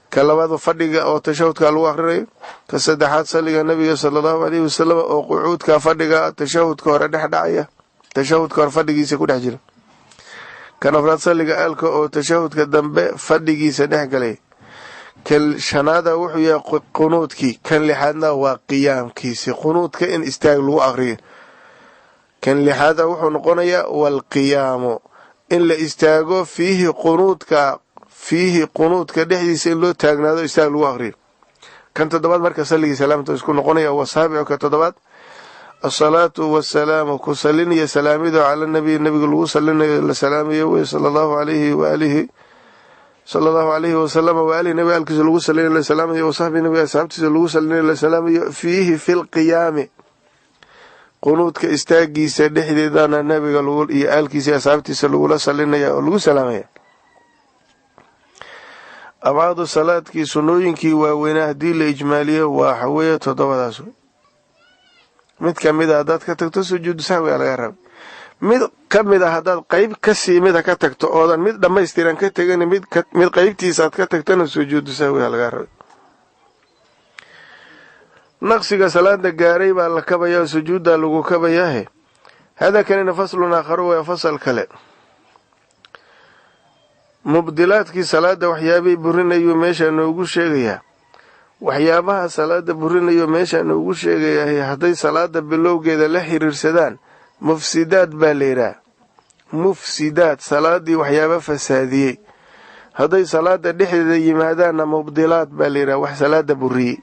ka labaad fadhiga oo tashahudka lagu akhriyo ka saddexaad salliga nabiga sallallahu alayhi wasallam oo qucuudka fadhiga tashahudka hore dhexdhacaya tashahudka hore fadhigiisa ku dhex jira كان أفراد صلي آلك أو تشهد كدنبه فدقيسة نحقلي كالشنادة وحوية قنوتكي كان لحادنا وقيام كيسي قنوتك إن استاقلوا أغرين كان لحادة وحو نقونيا والقيام إن لإستاقوا فيه قنوتك دحديس إن لو تاقنادو استاقلوا أغرين كان تدبات مركز صلي سلامته يسكون نقونيا وصابع كتدبات الصلاة والسلام كسلين يا سلامي على النبي قالوا صلينا لسلامي صلى الله عليه وآله صلى الله عليه وسلم وآله النبي قال كسلوا صلينا لسلامي وصحبه النبي أصحابته صلوا صلينا لسلامي فيه في القيام قنوت كاستاجي سدحدي دانا النبي قالوا يا آل كيس أصحابته صلوا صلينا يا قالوا سلامي abcaadu salaadkii sunnooyinkii waaweynaa haddii la ijmaaliyo waxa weeye 7daas wey. mid ka mid a haddaad ka tagto sujuudu sahwiga laga rabay. mid ka mid a haddaad qayb ka sii mida ka tagto oodan mid dhammaystiran ka tegin mid qaybtiisaaad ka tagtana sujuudu sahwiga laga rabay. naqsiga salaada gaaray baa la kabayaa sujuuddaa lagu kabayaahe. hada kanina faslun aakharu waa fasal kale. mubdilaadkii salaada waxyaabay burinayuu meeshaa noogu sheegayaa. waxyaabaha salaada burinayo meeshaa noogu sheegayaa hadday salaada bilowgeeda la xiriirsadaan mufsidaad baa la yidhaah. mufsidaad salaadii waxyaaba fasaadiyey. hadday salaada dhexdeeda yimaadaanna mubdilaad baa la yidhaha, wax salaada buriyey.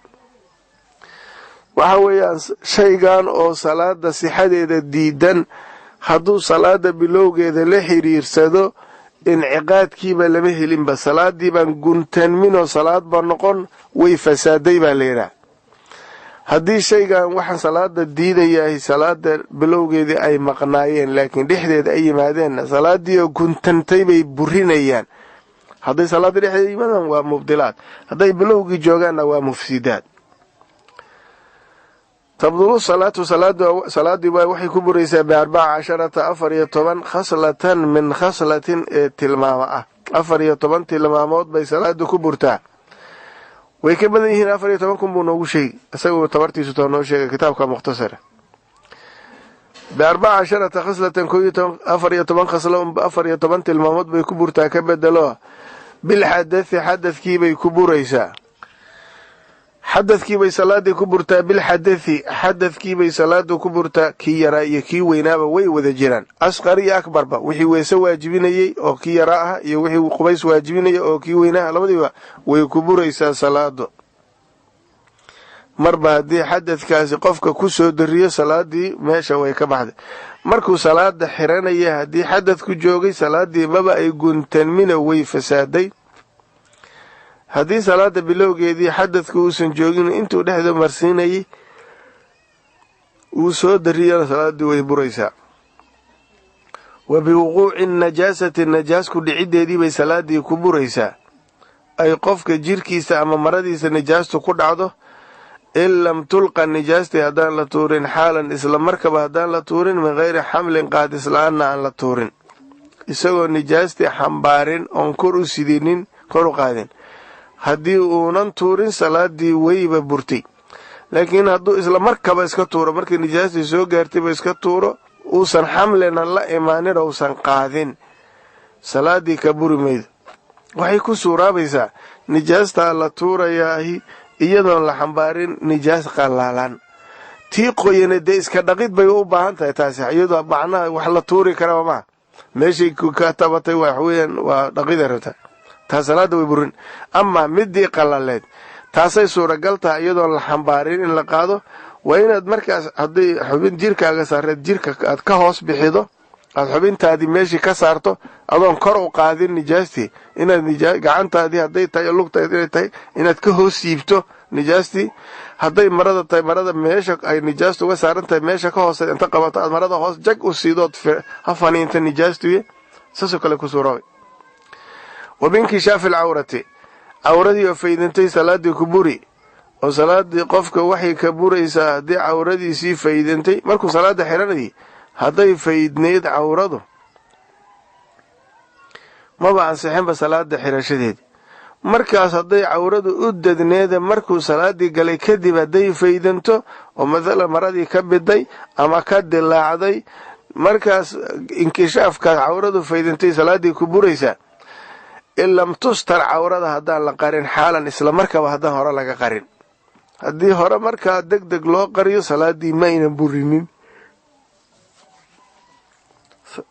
waxa weeyaan shaygan oo salaada sixadeeda diidan hadduu salaada bilowgeeda la xiriirsado inciqaadkiiba lama helinba, salaadii baan guntanminoo salaad ba noqon, way fasaaday baa la yidhaah. haddii shaygan waxaan salaada diidayahay salaada bilowgeedii ay maqnaayeen laakiin dhexdeeda ay yimaadeenna salaadii oo guntantay bay burinayaan. hadday salaada dhexdeeda yimaadaan waa mubdilaad, hadday bilowgii joogaanna waa mufsidaad. tabdulu salaatu salaadii baa waxay ku buraysaa b14 14 khaslatan min khaslatin ee tilmaamo ah. 14 tilmaamood bay salaada ku burtaa. way ka badan yihiin 14 kun buu noogu sheegi, isagoo tabartiisu too noo sheegay kitaabka mukhtasara. b14 khaslatan 14 khaslo 14 tilmaamood bay ku burtaa ka bedelo bilxadathi xadadkiibay ku buraysaa. xadadkiibay salaadii ku burtaa bilxadathi xadadkiibay salaada ku burtaa. kii yaraa iyo kii weynaaba way wada jiraan, asqar iyo akbarba. wixii weese waajibinayey oo kii yaraa ah iyo wixii qubays waajibinaya oo kii weynaha labadiiba way ku buraysaa salaado. marba haddii xadadkaasi qofka ku soo dariyo salaadii meesha way ka baxday. markuu salaada xiranaya haddii xadadku joogay salaadii maba ay guntanmina way fasaaday. haddii salaada bilowgeedii xadadku uusan joogin intuu dhexda marsiinayay uu soo dariyana salaadii way buraysaa. wa biwuquuci najaasati najaasku dhiciddeedii bay salaadii ku buraysaa. ay qofka jirkiisa ama maradiisa najaastu ku dhacdo in lam tulqa nijaastii haddaan la tuurin xaalan isla markaba haddaan la tuurin min hayri xamlin qaadis la-aanna aan la tuurin, isagoo nijaastii xambaarin oon kor u sidinin kor u qaadin. haddii uunan tuurin salaadii wayba burtay. laakiin hadduu isla markaba iska tuuro, markii nijaastii soo gaartayba iska tuuro, uusan xamlina la imaanin ousan qaadin, salaadii ka buri maydo. waxay ku suuraabaysaa nijaastaa la tuurayaahi iyadoon la xambaarin nijaas qallaalan. tii qoyana dee iska dhaqid bay u baahan tahay taasi, iyadoo macnaha wax la tuuri karaba maa meeshay ka tabatay waxweyaan waa dhaqida rabta, taa salaada way burin. amaa midii qallaleed taasay suuragal tahay iyadoon la xambaarin in la qaado. waa inaad markaas hadday xubin jirkaaga saareed jirka aad ka hoos bixido, aad xubintaadii meeshii ka saarto adoon kor u qaadin nijaastii, inaad gacantaadii hadday tahay lugtaad inay tahay inaad ka hoos siibto nijaastii. hadday marada tahay marada meesha ay nijaastu uga saaran tahay meesha ka hoose inta qabato aad marada hoos jag u siidood ha faniinta nijaastuye saasoo kale ku suuroobay. wa binkishaafi alcawrati cawradii oo faydantay salaadii ku buri, oo salaadii qofka waxay ka buraysaa haddii cawradiisii faydantay. markuu salaada xiranayay hadday faydnayd cawradu maba ansixinba salaada xirashadeedi. markaas hadday cawradu u dadneeda markuu salaadii galay kadib hadday faydanto oo mathalan maradii ka biday ama ka dilaacday, markaas inkishaafkaas cawradu faydantay salaadii ku buraysaa. in lam tustar cawrada haddaan la qarin xaalan isla markaba haddaan hore laga qarin. haddii hore markaa deg deg loo qariyo salaadii ma aynan burinin.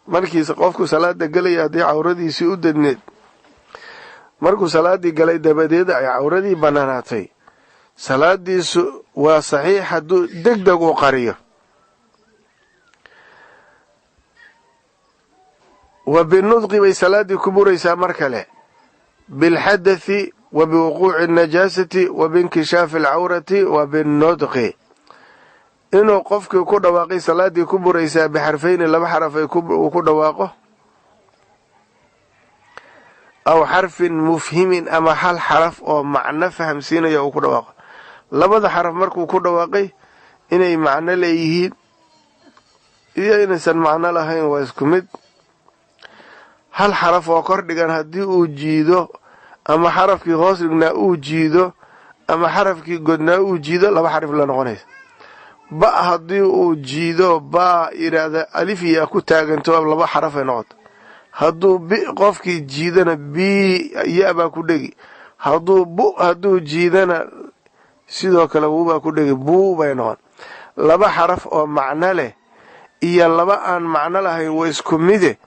markiisa qofku salaada gelaya haddii cawradiisii u dadneed markuu salaadii galay dabadeed ay cawradii banaanaatay, salaadiisu waa saxiix hadduu deg deg u qariyo. wa binudqi bay salaadii ku buraysaa mar kale bilxadathi wa biwuquuci annajaasati wa biinkishaafi alcawrati wa binnudqi. inuu qofkii ku dhawaaqay salaadii ku buraysaa bixarfayni laba xaraf uu ku dhawaaqo, aw xarfin mufhimin ama hal xaraf oo macno fahamsiinaya uu ku dhawaaqo labada xaraf markuu ku dhawaaqay inay macno leeyihiin iyo inaysan macno lahayn waa isku mid hal xaraf oo kor dhigan haddii uu jiido ama xarafkii hoos dhignaa uu jiido ama xarafkii godnaa uu jiido laba xaraf la noqonaysa ba haddii uu jiido baa yidhaahda alif yaa ku taaganto laba xaraf ay noqoto hadduu bi qofkii jiidana bi ya baa ku dhegi hadduu jiidana sidoo kale wuubaa ku dhegi buu bay noqon laba xaraf oo macno leh iyo laba aan macno lahayn waa isku mide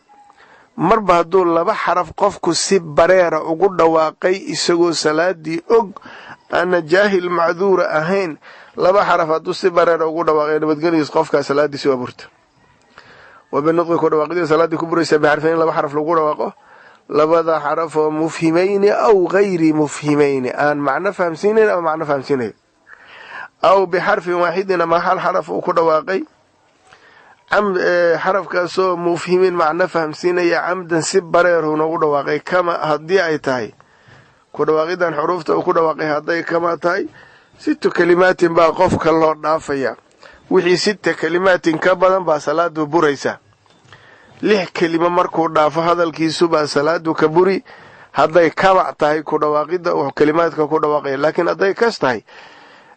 marba hadduu laba xaraf qofku si bareera ugu dhawaaqay isagoo salaadii og ana jaahil macduura ahayn laba xaraf hadduu si bareera ugu dhawaaqay nabadgeligiis qofkaa salaadiisi waa burta وبالنطق ku dhawaaqida salaadii ku buraysa bixarfayn laba xaraf lagu dhawaaqo labada xaraf oo mufhimayn aw ghayri mufhimayn aan macna fahamsiinayn ama macna fahamsiinayn aw bixarfin waahidin ma hal xaraf ku dhawaaqay xarafkaasoo mufhimin macna fahamsiinaya camdan si bareer uu ugu dhawaaqay kama hadii ay tahay ku dhawaaqidan xuruufta uu ku dhawaaqay haday kama tahay sita kalimaatin baa qofka loo dhaafaya wixii sita kalimaatin ka badan baa salaadu buraysa 6 kelimo markuu dhaafo hadalkiisu baa salaadu ka buri haday kaba tahay ku dhawaaqida oo kalimaadka ku dhawaaqay laakiin haday kas tahay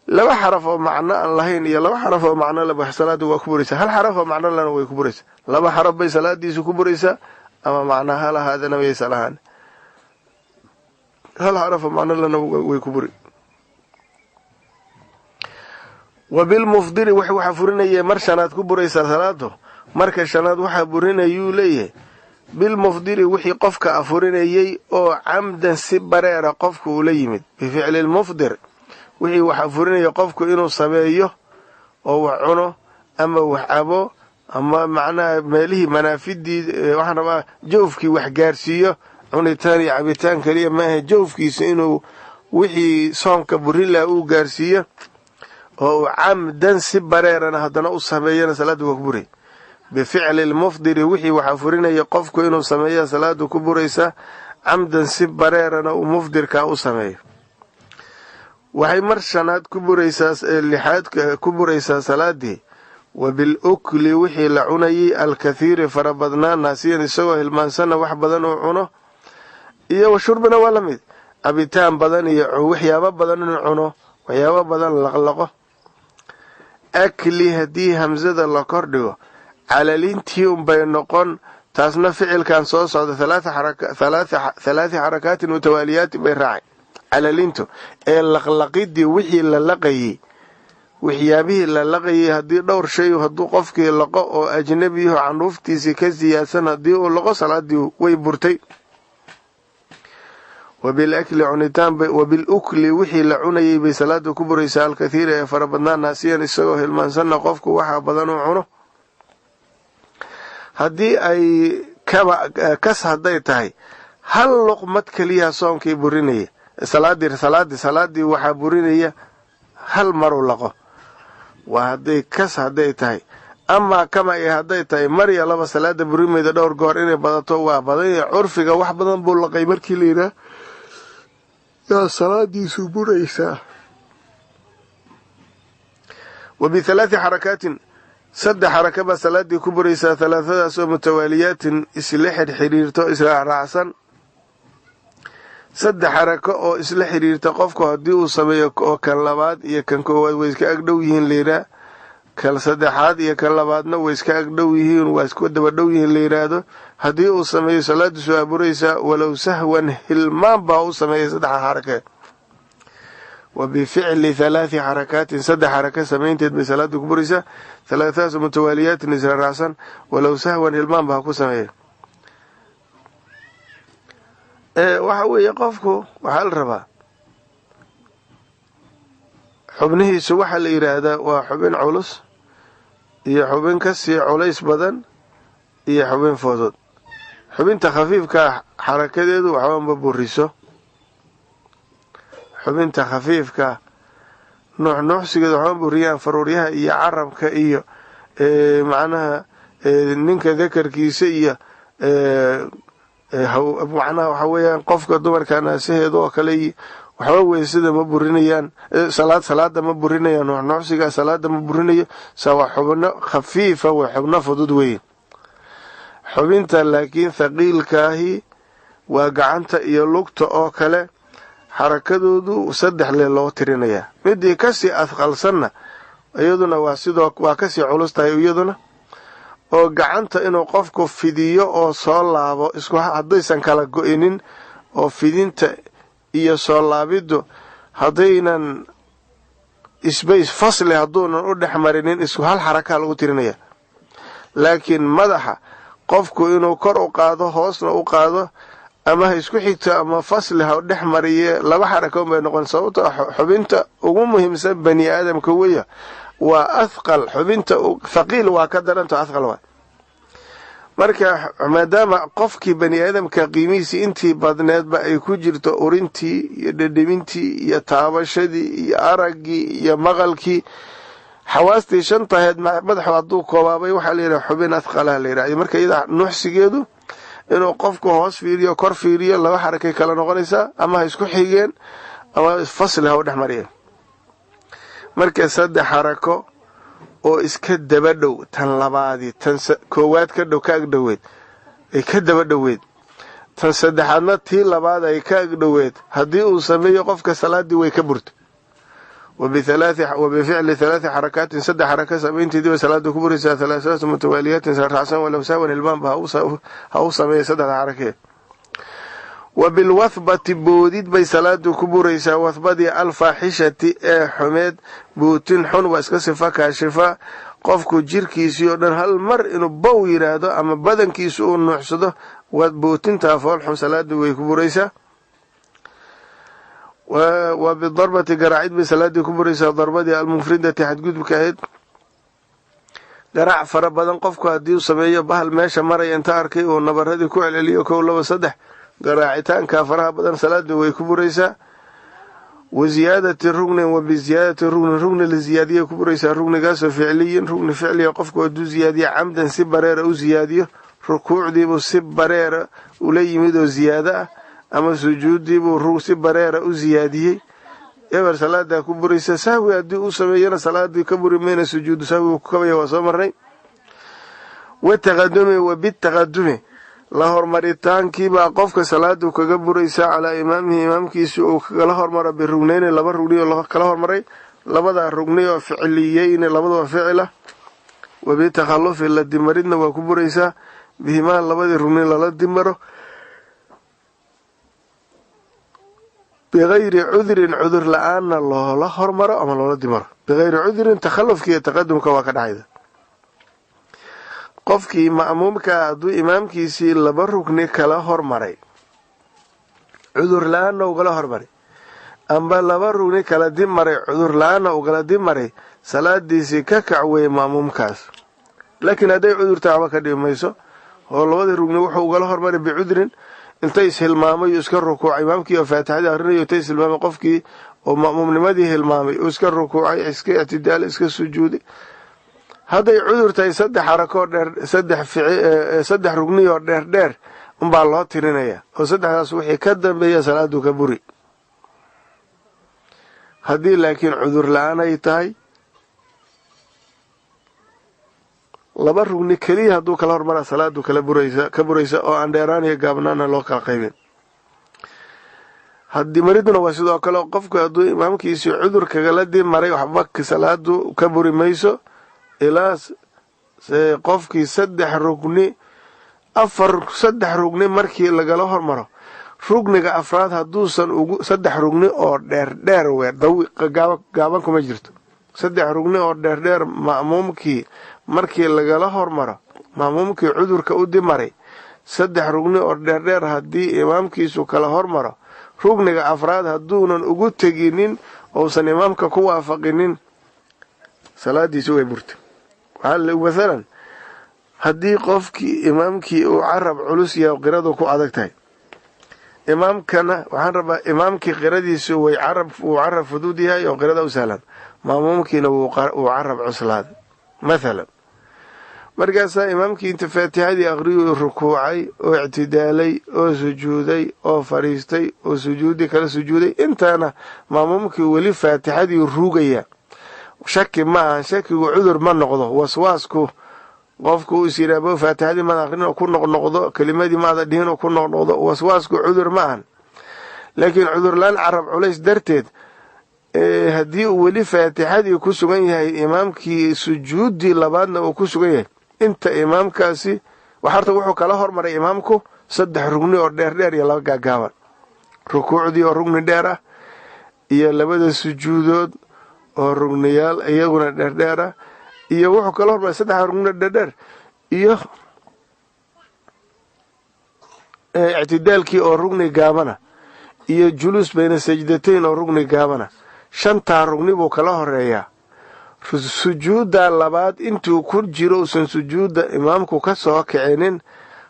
laba xaraf oo macno aan lahayn iyo laba xaraf oo macno leh salaadu waa ku buraysa hal xaraf oo macno lehna way ku buraysa laba xaraf bay salaadiisu ku buraysa ama macnaha lahaadana way salahan hal xaraf oo macno lehna way ku buri وبالمفضل waxa furinaya mar shanaad ku buraysa salaado marka shanaad waxa burinayu leeyahay بالمفضل wixii qofka afurinayay oo camdan si bareera qofku uu la yimid bificl المفضل wixii waxa furinaya qofku inuu sameeyo oo wax cuno ama wax abo ama macna meelihi manaafidii waxaan rabaa joofkii wax gaarsiiyo cunitaan iyo cabitaan kaliya ma aha joofkiisa inuu wixii soonka burila uu gaarsiiyo oo camdan si bareerana hadana u sameeyana salaadu ku buray bificl المفضل wixii waxa furinaya qofku inuu sameeyo salaadu ku buraysa camdan si bareerana uu mufdirka u sameeyo waxay mar shanaad ku buraysaa lixaad ku buraysaa salaadii wabilukli wixii la cunayay alkathiir farabadna naasiyan isagoo hilmaansana wax badan oo cuno iyo shurbana wala mid abitaan badan iyo waxyaabo badan inuu cuno waxyaabo badan laqlaqo akli hadii hamzada la kordhigo calalintii bay noqon taasna ficilkan soo socda 3 xarakaat mutawaaliyat bay raacay calalintu ee laqlaqidii wixii la laqayay waxyaabihii la laqayay hadii dhowr shay haduu qofkii laqo oo ajnabi ah canuuftiisi ka siyaasan hadii uu laqo salaadii way burtay وبالأكل عنيتان وبالأكل وحي لعنيي بصلاة كبر يسال كثير فربنا ناسيا السوه المنسنة قفك وحا بدنو عنه هدي أي كس هدي تاي هل لقمت كليها صومكي بريني صلاة وحا بريني هل مرو لقو وهدي كس هدي تاي أما كما هدي تاي مريا لما صلاة بريني دور قوريني بدتو وابدي عرفك وح بدن بول لقي مركي لينا يا صلاتي سبوريسا وبثلاث حركات سد حركة صلاتي كبريسا 3 متواليات إسلح حريرتو إسراع رعسا سد حركة أو إسلح حريرتو قفكو هديو سميك أو كان لباد إيا كان كواد ويسكا أقدويهن ليرا كان صدحات إيا كان لبادنا ويسكا أقدويهن ويسكو دبادويهن ليرا هدي uu sameeyo salaadu soo buraysa walaw sahwan hilmaan baa uu sameeyo 3 xaraka وبفعل 3 حركات 3 حركات sameynteed bay salaadu ku buraysa 3 mutawaaliyat nisra raasan walaw sahwan hilmaan baa ku sameeyo waxa weeye qofku waxa la rabaa xubnihiisu waxa la yiraahdaa waa xubin culus iyo xubin ka sii culays badan iyo xubin fudud xubinta khafiifka xarakadeedu waxa ma buriso xubinta khafiifka nuuxsigeedu waxa buriyaan faruuryaha iyo carabka iyo macnaha ninka dakarkiisa iyo macnaha waxa weeyaan qofka dumarka naasaheeda oo kale waxba weysada ma burinayaan, salaada ma burinayaan, nuucsiga salaada ma burinayo. waa xubno khafiifa waa xubno fudud weeye. xubinta laakiin thaqiilkaahi waa gacanta iyo lugta oo kale, xarakadoodu 3 lee loo tirinayaa. midii kasii adqalsanna iyaduna waa kasii culus tahay iyaduna, oo gacanta inuu qofku fidiyo oo soo laabo haddaysan kala go'inin, oo fidinta iyo soo laabidu haddaynan isbays fasli hadduunan u dhex marinin hal xarakaa lagu tirinaya. laakiin madaxa qofku inuu kor u qaado hoosna u qaado, ama ha isku xigto ama fasli ha dhex mariye 2 xarako bay noqon. sababtoo xubinta ugu muhiimsan bani aadamka weya waa athqal. xubinta thaqiil waa ka daranta athqal waa. marka maadaama qofkii bani aadamka qiimihiisii intii badneedba ay ku jirto urintii iyo dhedhemintii iyo taabashadii iyo araggii iyo maqalkii, xawaastii 5 ahayd madaxu hadduu koobaabay waxaa layidhaha xubin athqalaha la yidhahda. marka iyada nuuxsigeedu inuu qofku hoos fiiriyo kor fiiriyo 2 xarakay kala noqonaysaa, ama ha isku xigeen ama fasli ha u dhex mariyeen. marka 3 xarako oo iska daba dhow, tan labaadii tan koowaad ka dhow ka agdhoweed ay ka daba dhoweed, tan saddexaadna tii labaad ay ka agdhoweed, haddii uu sameeyo qofka salaadii way ka burto. وبفعل 3 حركات 3 حركات سمينتي way salaada ku buraysaa 3 mutawaaliyat raacsan wala saawan ilmaam ha u sameeyo 3 xarakaad. وبالوثبة boodid bay salaadu ku buraysaa. wathbadii alfaaxishati ee xumeed, buutin xun waa iska sifa kaashifa. qofku jirkiisii oo dhan hal mar inuu bow yiraahdo ama badankiisu uu nuuxsado, buutinta fool xun salaadu way ku buraysaa. وبالضربة قراعد بسلادي كبريسا ضربتي المفردة حدقودبك ahayd. قراع fara badan qofku hadii uu sameeyo bahal meesha maray inta arkay oo nabaradii ku celceliyo 1 2 3 qaraacitaanka faraha badan salaadu way ku buraysaa. وزيادة الركن وبزيادة الركن لزيادية كبريسا ركنgaas ficliyin rukni ficliya qofku haduu ziyaadiyo camdan si bareera u ziyaadiyo, rukuucdiibu si bareera ula yimid oo ziyaada ah, ama sujuudiibu si bareera u ziyaadiyey, eber salaada ku buraysa. sahwi hadii uu sameeyana salaadii ka buri mayna, sujuudu sahwi ku kabaya waa soo maray. wataqadumi wabitaqadumi la hormaritaankii baa qofka salaadu kaga buraysa calaa imaamihi imaamkiisa uu kala hormaro birugnayn 2 rugni oo kala hormaray, 2 rugni oo ficliyeyn 2 ficila. wabitakhallufi la dimaridna waa ku buraysaa, bihimaa 2 rugni lala dimaro, بغير عذر عذر لآن الله هرمر أما الله دمر. بغير عذر تخلف كي تقدم كواكد عيدا. قفكي مأمومك أدو إمامك يسي لبركني كلا هرمري عذر لآن وقلا هرمري، أما لبركني كلا دمري عذر لآن وقلا دمري صلاة ديسي ككعوي مأمومكاس. لكن هذا عذر تعبك دي ميسو هو الله ركني وقلا هرمري بعذر intay hilmaamay iska rukuucay imaamkii oo faatixada akhrinay intay hilmaamay qofkii oo ma'muumnimadii hilmaamay oo iska rukuucay iska i'tidaal iska sujuudi. haday cudur tahay 3 xarako dheer 3 rugni oo dheer baa loo tirinaya, oo 3daas wixii ka dambeeya salaadu ka buri. hadii laakiin cudur la'aan ay tahay 2 rugni kaliya haduu kala hormara salaadu kala buraysa oo aan dheeraan iyo gaabnaana loo kala qaybin. hadii mariduna waa sidoo kale qofku haduu imaamkiisa cudur kaga la dimaray waxba salaadu ka buri mayso ilaa qofkii 3 rugni 3 rugni markii lagala hormaro. rugniga afraad haduusan ugu 3 rugni oo dheer gaaban kuma jirto. 3 rugni oo dheer ma'muumkii markii lagala hormaro, ma'muumkii cudurka u dimaray 3 rugni oo dheer hadii imaamkiisu kala hormaro, rugniga afraad haduunan ugu teginin oosan imaamka ku waafaqinin, salaadiisu way burtay. مثلا hadii qofkii imaamkii uu carab culus yahay qiradu ku adag tahay, imaamkana waxaan rabaa imaamkii qiradiisu way carab fudud yahay oo qirada u sahlan, ma'muumkiina uu carab cuslaad مثلا. markaasaa imaamkii inta faatixadii aqriyuu rukuucay oo ictidaalay oo sujuuday oo fadhiistay oo sujuudii kala sujuuday intaana ma'muumkii weli faatixadii ruugaya. shaki ma ahan, shakigu cudur ma noqdo. waswaasku qofku uu is yidhaahdo faatixadii maad aqrin oo ku noqnoqdo, kelimadii maada dhihin oo ku noqnoqdo, waswaasku cudur ma ahan. laakiin cudurlaan carab culays darteed haddii uu weli faatixadii ku sugan yahay, imaamkii sujuuddii labaadna uu ku sugan yahay, inta imaamkaasi horta wuxuu kala hormaray imaamku 3 rugni oo dheerdheer iyo 2 gaagaaban. rukuucdii oo rugni dheer ah iyo 2 sujuudood oo rugniyaal iyaguna dheerdheer ah, iyo wuxuu kala hormaray 3 rugni dheerdheer iyo ictidaalkii oo rugni gaabana iyo juluus bayna sajdatayn oo rugni gaabana. 5 rugni buu kala horeeyaa. sujuudda labaad intuu ku jiro uusan sujuudda imaamku ka soo kicinin,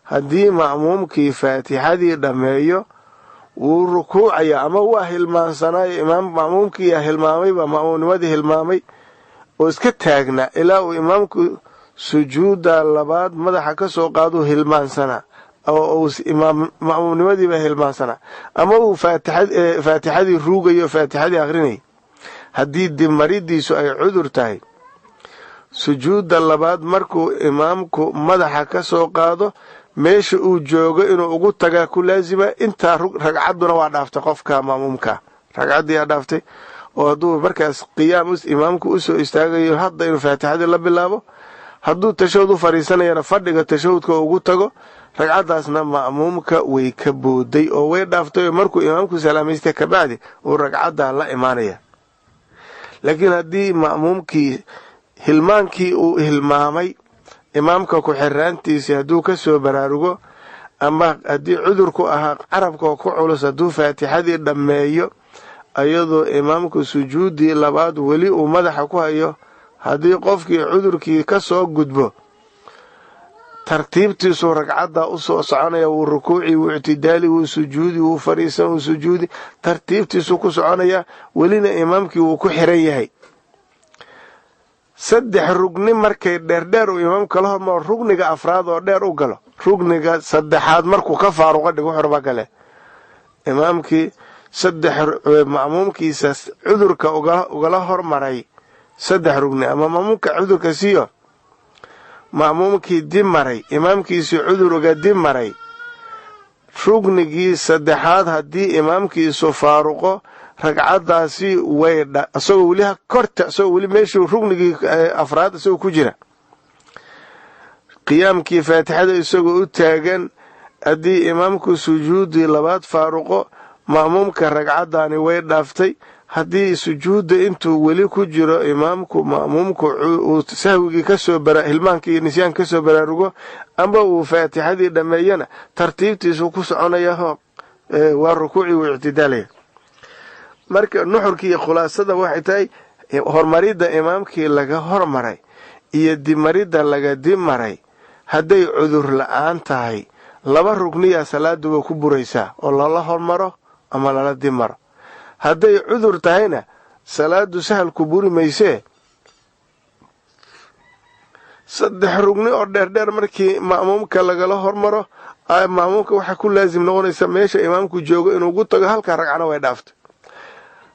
haddii ma'muumkii faatixadii dhammeeyo wuu rukuucaya ama waa hilmaansanaayo. ma'muumkii yaa hilmaamayba, ma'muumnimadii hilmaamay oo iska taagnaa ilaa uu imaamku sujuudda labaad madaxa ka soo qaaduu hilmaansanaa oo ma'muumnimadiiba hilmaansanaa, ama uu faatixadii ruugayo faatixadii aqrinay. haddii dibmaridiisu ay cudur tahay, sujuudda labaad markuu imaamku madaxa ka soo qaado meesha uu joogo inuu ugu tagaa ku laasima. intaa ragcadduna waa dhaaftay, qofka ma'muumka ragcaddii aa dhaaftay. oo hadduu markaas qiyaam imaamku u soo istaagayo hadda inuu faatixadii la bilaabo, hadduu tashahud u fadhiisanayana fadhiga tashahudka ugu tago, ragcaddaasna ma'muumka way ka booday oo way dhaaftay. oo markuu imaamku salaamaystay kabacdi uu ragcaddaa la imaanaya. laakiin haddii ma'muumkii hilmaankii uu hilmaamay imaamka ku-xiraantiisii hadduu ka soo baraarugo, ama haddii cudurku ahaa carabka ku culus, hadduu faatixadii dhammeeyo ayadoo imaamku sujuuddii labaad weli uu madaxa ku hayo, haddii qofkii cudurkii ka soo gudbo, tartiibtiisuu ragcaddaa u soo soconaya. wuu rukuuci, wuu ictidaali, wuu sujuudi, wuu fadhiisan, wuu sujuudi, tartiibtiisuu ku soconaya. welina imaamkii wuu ku xiran yahay. 3 rugni markay dheerdheer uu imaamku kala hormaro, rugniga afraad oo dheer u galo, rugniga 3aad markuu ka faaruqa dhigo xorba gale, imaamkii ma'muumkiisa cudurka ugala hormaray 3 rugni, ama ma'muumka cudurka siiyo ma'muumkii dib maray, imaamkiisii cudur uga dib maray, rugnigii 3aad haddii imaamkiisu faaruqo, ragcaddaasi way isagoo weli korta, isagoo weli meeshuu rugnigii afraad isagoo ku jira, qiyaamkii faatixada isagoo u taagan, haddii imaamku sujuuddii labaad faaruqo, ma'muumka ragcaddaani way dhaaftay. haddii sujuudda intuu weli ku jiro ma'muumku uu sahwigii hilmaankii iyo nisyaan ka soo baraarugo, ama uu faatixadii dhammeeyana, tartiibtiisuu ku soconaya, waa rukuuci wuu ictidaalaya. marka nuxurkii iyo khulaasada waxay tahay hormaridda imaamkii laga hormaray iyo dibmaridda laga dib maray hadday cudur la'aan tahay, 2 rugniyaa salaadu waa ku buraysaa oo lala hormaro ama lala dib maro. hadday cudur tahayna salaadu sahal ku buri maysee 3 rugni oo dheerdheer markii ma'muumka lagala hormaro, ma'muumka waxaa ku laasim noqonaysa meesha imaamku joogo inuu ugu tago, halka ragcana way dhaaftay.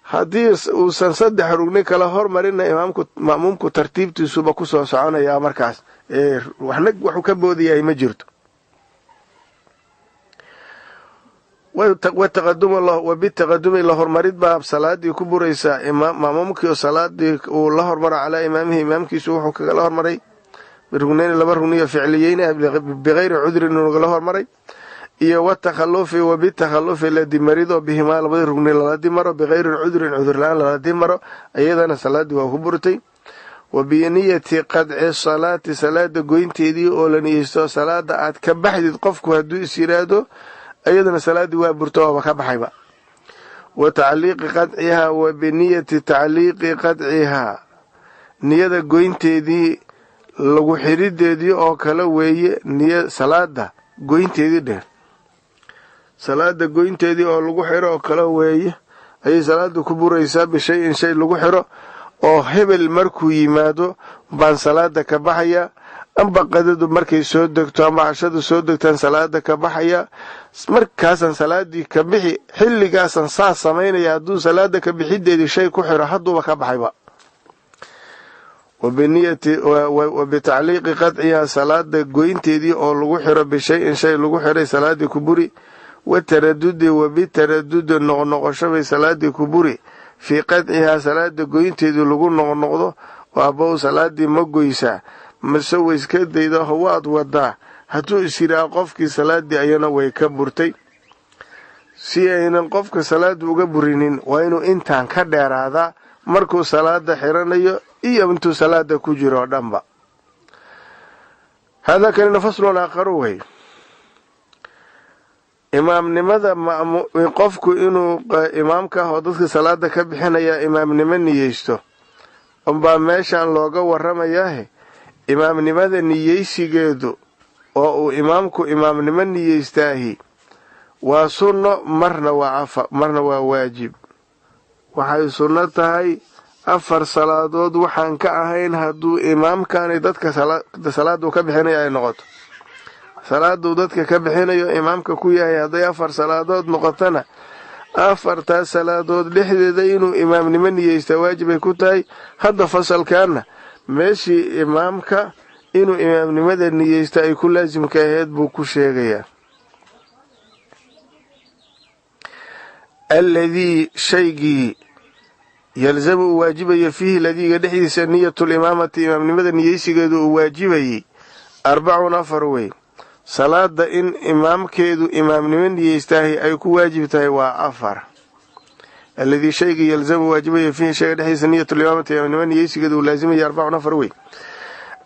haddii uusan 3 rugni kala hormarina, ma'muumku tartiibtiisuba ku soo soconayaa. markaas waxuu ka boodayahay ma jirto. wabitaqadumi la hormarid baa salaadii ku buraysaa. ma'muumkii oo salaadii uu la hormaro calaa imaamihi, imaamkiisu wuxuu kagala hormaray birugnayn 2 rugniyo ficliyeyn bikayri cudrin inugala hormaray, iyo watakhalufi wabitakhalufi la dimarido bihimaa 2 rugni lala dimaro, bikayri cudrin cudurla-aan lala dimaro, iyadana salaadii waa ku burtay. wabiniyati qadci salaati salaada goynteedii oo la niyeysto salaada aad ka baxdid qofku hadduu is yidhaahdo, iyadana salaadii waa burto waaba ka baxayba. wa tacliiqi qadcihaa, wa biniyati tacliiqi qadcihaa, niyada goynteedii lagu xidhideedii oo kale weeye. salaada goynteedii dheer, salaada goynteedii oo lagu xiro oo kale weeye, ayay salaada ku buraysaa. bishayin shay lagu xiro oo hebel markuu yimaado baan salaada ka baxaya, amba qadadu markay soo degto ama cashadu soo degtaan salaada ka baxaya markaasaan salaadii ka bixi xilligaasan saas samaynaya hadduu salaada ka bixideedii shay ku xiro hadduuba ka baxayba wabitacliiqi qadcihaa salaada goynteedii oo lagu xiro bishay-in shay lagu xiray salaadii ku buri wataradudi wabitaradudi noqnoqosho bay salaadii ku buri fii qadcihaa salaada goynteedii lagu noqnoqdo waabow salaadii ma goysaa mase wayska dayda waad wadaa hadduu isyiraa qofkii salaadii ayana way ka burtay si aynan qofka salaada uga burinin waa inuu intaan ka dheeraadaa markuu salaada xiranayo iyo intuu salaada ku jiro dhanba hada kanina faslun aakharu wey imaamnimada qofku inuu imaamka ah oo dadka salaada ka bixinaya imaamnimo niyeysto unbaa meeshaan looga warramayaahe imaamnimada niyeysigeedu oo uu imaamku imaamnimo niyeystaahi waa sunno marna waa waajib waxay sunno tahay 4 salaadood waxaan ka ahayn hadduu imaamkaani dadka salaadu ka bixinayo ay noqoto salaaduu dadka ka bixinayo imaamka ku yahay hadday 4 salaadood noqotana 4taas salaadood dhexdeeda inuu imaamnimo niyeysta waajibay ku tahay hadda fasalkaana meeshii imaamka inuu imaamnimada niyeysta ay ku laasimka ahayd buu ku sheegayaa alladii shaygii yalzamu uu waajibayo fiihi ladiiga dhexdiisa niyatulimaamati imaamnimada niyeysigeedu uu waajibayey 4 wey salaada in imaamkeedu imaamnimo niyeystaahi ay ku waajib tahay waa 4 alladii shaygii yalzamu waajibayo fiihi shayga dhexdiisa niyatulimaamati imaamnimo niyeysigeedu uu laasimaya 4 wey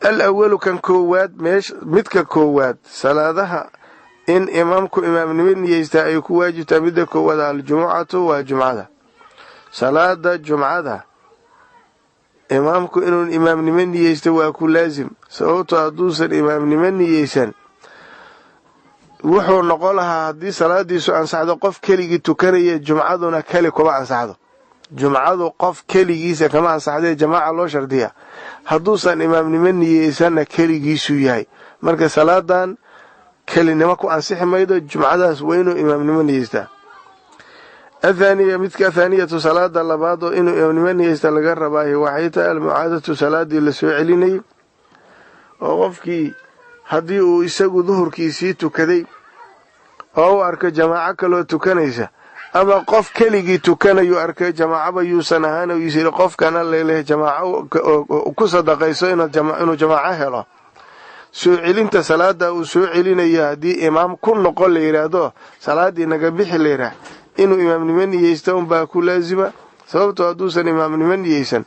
al-awalu kan koowaad midka koowaad salaadaha in imaamku imaamnimo niyeystaa ay ku waajibtaa midda koowaad aljumucatu waa jumcada salaada jumcada imaamku inuu imaamnimo niyeysto waa ku laasim sababtoo hadduusan imaamnimo niyeysan wuxuu noqon lahaa haddii salaadiisu ansaxdo qof keligii tukanaya jumcaduna keli kuma ansaxdo jumcadu qof keligiisa kama ansaxdee jamaaca loo shardiya hadduusan imaamnimo niyeysanna keligiisuu yahay marka salaadan kelinimo ku ansixi maydo jumcadaas waa inuu imaamnimo niyeystaa athaaniya midka athaaniyatu salaada labaad oo inuu imaamnimo niyeysta laga rabaahi waxay tahay almucaadatu salaadii la soo celinayay oo qofkii haddii uu isagu duhurkiisii tukaday oo u arko jamaaco kaloo tukanaysa ama qof keligii tukanayu arkay jamaacaba yuusan ahaan oo yisiri qofkana leeleh jamaaco ku sadaqayso inuu jamaaco helo soo celinta salaada uu soo celinayo haddii imaam ku noqon la yidhaahdo salaadii naga bixi la yidhaah inuu imaamnimo niyeysta unbaa ku laasima sababtoo hadduusan imaamnimo niyeysan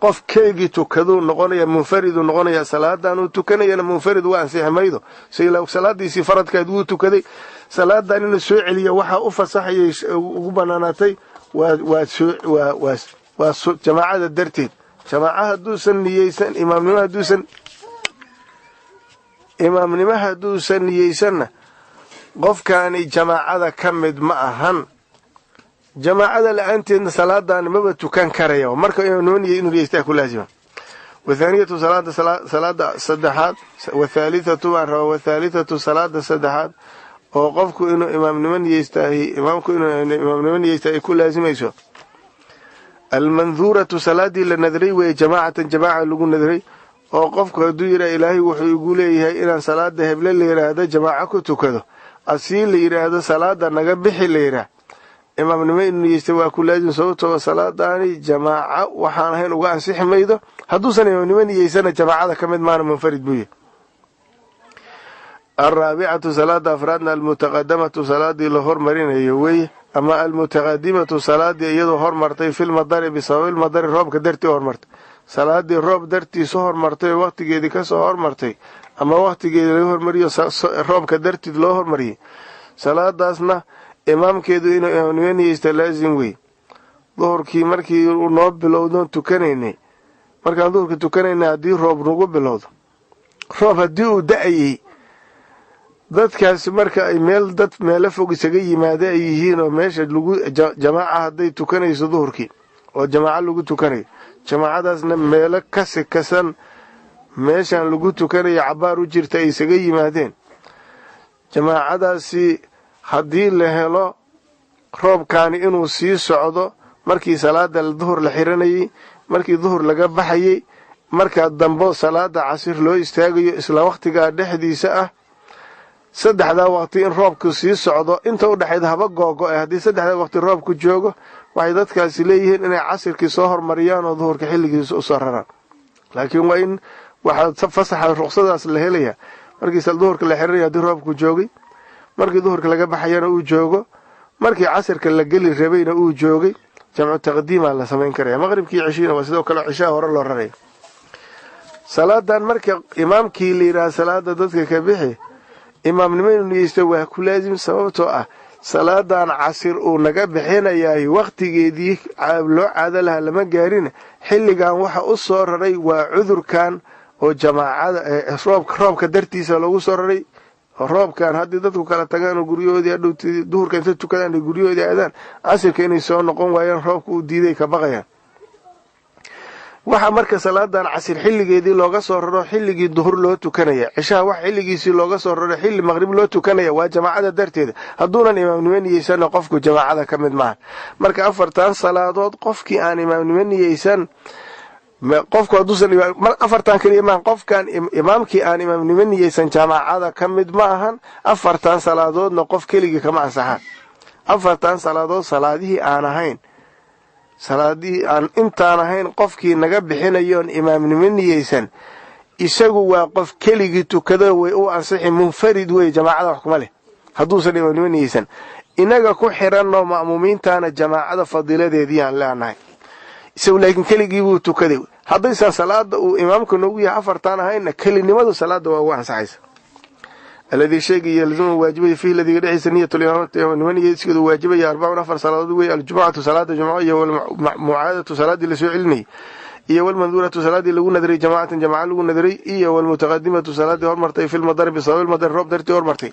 qof keligii tukaduu noqonaya munfariduu noqonaya salaadan uu tukanayana munfarid waa ansixi maydo salaadiisii faradkeed wuu tukaday salaadan inuu soo celiya waxaa u fasaxayay ugu banaanaatay waa jamaacada darteed jamaaca hadduusan niyeysan imaamnimo hadduusan niyeysanna qofkaani jamaacada ka mid ma ahan jamaacada la-aanteedna salaadan maba tukan karaya marka imaamnimo inuu niyeystaa ku laasima wathaaniyatu salaada saddexaad wathaalithatu baan rabaa wathaalithatu salaada saddexaad oo qofku inuu imaamnimo niyeystaahi imaamku inuu imaamnimo niyeystaa ay ku laasimayso almanduuratu salaadii la nadray weeye jamaacatan jamaaca lagu nadray oo qofku hadduu yidhaha ilaahay wuxuu igu leeyahay inaan salaada heble la yidhaahdo jamaaco ku tukado asii la yidhaahdo salaada naga bixi la yidhaah imaamnimo inuu niyeysta waa ku laasim sababtoo salaadaani jamaaco waxaan ahayn uga ansixi maydo hadduusan imaamnimo niyeysana jamaacada ka mid maana munfarid buu yahy alraabicatu salaada afraadna almutaqadamatu salaadii la hormarinayo weye ama almutaqadimatu salaadii iyadoo hormartay filmadari bisababilmadari roobka dartii hormartay salaadii roob dartiisu hormartay oo waqtigeedii kasoo hormartay ama waqtigeedii laga hormariyo roobka dartiid loo hormariyay salaadaasna imaamkeedu inuu imaamnimo niyeysta laasim wey duhurkii markii noo bilowdoon tukanaynay markaan duhurka tukanaynay haddii roob nagu bilowdo roob haddii uu da-ayey dadkaasi marka ay meelo fog isaga yimaada ay yihiin oo meesha jamaaca hadday tukanayso duhurkii oo jamaaco lagu tukanayo jamaacadaasna meelo ka sikasan meeshaan lagu tukanayo cabaar u jirta ay isaga yimaadeen, jamaacadaasi haddii la helo roobkaani inuu sii socdo markii salaada duhur la xiranayay, markii duhur laga baxayay, markaa dambo salaada casir loo istaagayo isla waqtigaa dhexdiisa ah, saddexdaa waqti in roobku sii socdo inta u dhexayd haba googo ee haddii saddexdaa waqti roobku joogo waxay dadkaasi leeyihiin inay casirkii soo hormariyaan oo duhurka xilligiisa u soo raraan. laakiin waa in waxaa fasaxa ruqsadaas la helaya markii duhurka la xiranaya haddii roobku joogay, markii duhurka laga baxayana uu joogo, markii casirka la geli rabayna uu joogay, jamcu taqdiimaa la samayn karaya. maqribkii cishiina waa sidoo kale cishaa hore loo raraya. salaadan marka imaamkii la yidhaha salaada dadka ka bixi, imaamnimo inuu niyeysto waa ku laazim, sababtoo ah salaadan casir uu naga bixinayaay waqtigeedii loo caado lahaa lama gaarin. xilligan waxa u soo raray waa cudurkan oo jamaacada roobka dartiisa loogu soo raray. roobkan haddii dadku kala tagaan oo guryahoodii hadhow duhurka inta tukadaan ay guryahoodii aadaan, casirka inay soo noqon waayaan roobka uu diiday ka baqayaan. waxa marka salaadan casir xilligeedii looga soo raro xilligii duhur loo tukanaya, cishaha wax xilligiisii looga soo raro xilli maqrib loo tukanaya waa jamaacada darteeda. hadduunan imaamnimo niyeysana qofku jamaacada ka mid maaha. marka afartan salaadood qofkii aan imaamnimo niyeysan, qofku hadduusan afartan kaliya maahan, qofkaan imaamkii aan imaamnimo niyeysan jamaacada ka mid ma ahan. afartan salaadoodna qof keligii kama ansaxaan. afartan salaadood salaadihii aan ahayn, salaadii aan intaan ahayn qofkii naga bixinayoon imaamnimo niyeysan, isagu waa qof keligii tukado way u ansixi, munfarid wey, jamaacada wax kuma leh hadduusan imaamnimo niyeysan. inaga ku xiranoo ma'muumiintaana jamaacada fadiiladeedii aan leenahay, isagu laakiin keligii buu tukaday. haddaysan salaada uu imaamka noogu yahay afartaan ahaynna kelinimadu salaada waa ugu ansaxaysa. alladii shayga yalzamu waajibaya fiihi ladiga dhexdiisa niyatulimaamati imaamnimo niyeysigeedu waajibaya 4 salaadood wey: aljumucatu salaada jumco, iyo walmucaadatu salaadii lasoo celinayay, iyo walmanduuratu salaadii lagu nadaray jamaacatan jamaaca lagu nadaray, iyo walmutaqadimatu salaadii hormartay filmadari bisababilmadari roob dartii hormartay.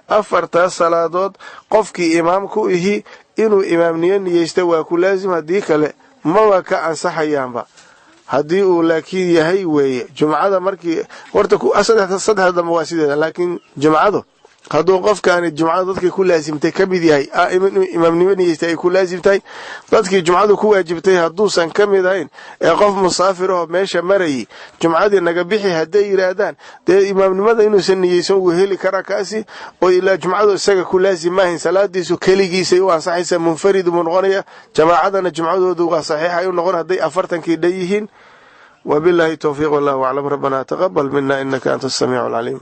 afartaas salaadood qofkii imaamku ihi inuu imaamniyo niyeysta waa ku laazim, haddii kale maba ka ansaxayaanba. haddii uu laakiin yahay weeye jumcada markii horta saddex dambe waa sideeda, laakiin jumcadu hadduu qofkaani jumcada dadkii ku laasimtay ka mid yahay, imaamnimo niyeystay ay ku laasimtahay, dadkii jumcadu ku waajibtay hadduusan ka mid ahayn ee qof musaafir ahoo meesha marayay jumcadii naga bixi hadday yidhaahdaan, dee imaamnimada inuusan niyeysan wuu heli karaa kaasi, oo ilaa jumcadu isaga ku laasim maahayn, salaadiisu keligiisay u ansaxaysa, munfarid buu noqonaya. jamaacadana jumcadoodu waa saxiixa u noqon hadday 40 dhan yihiin. وبالله التوفيق والله أعلم. ربنا تقبل منا إنك أنت السميع العليم.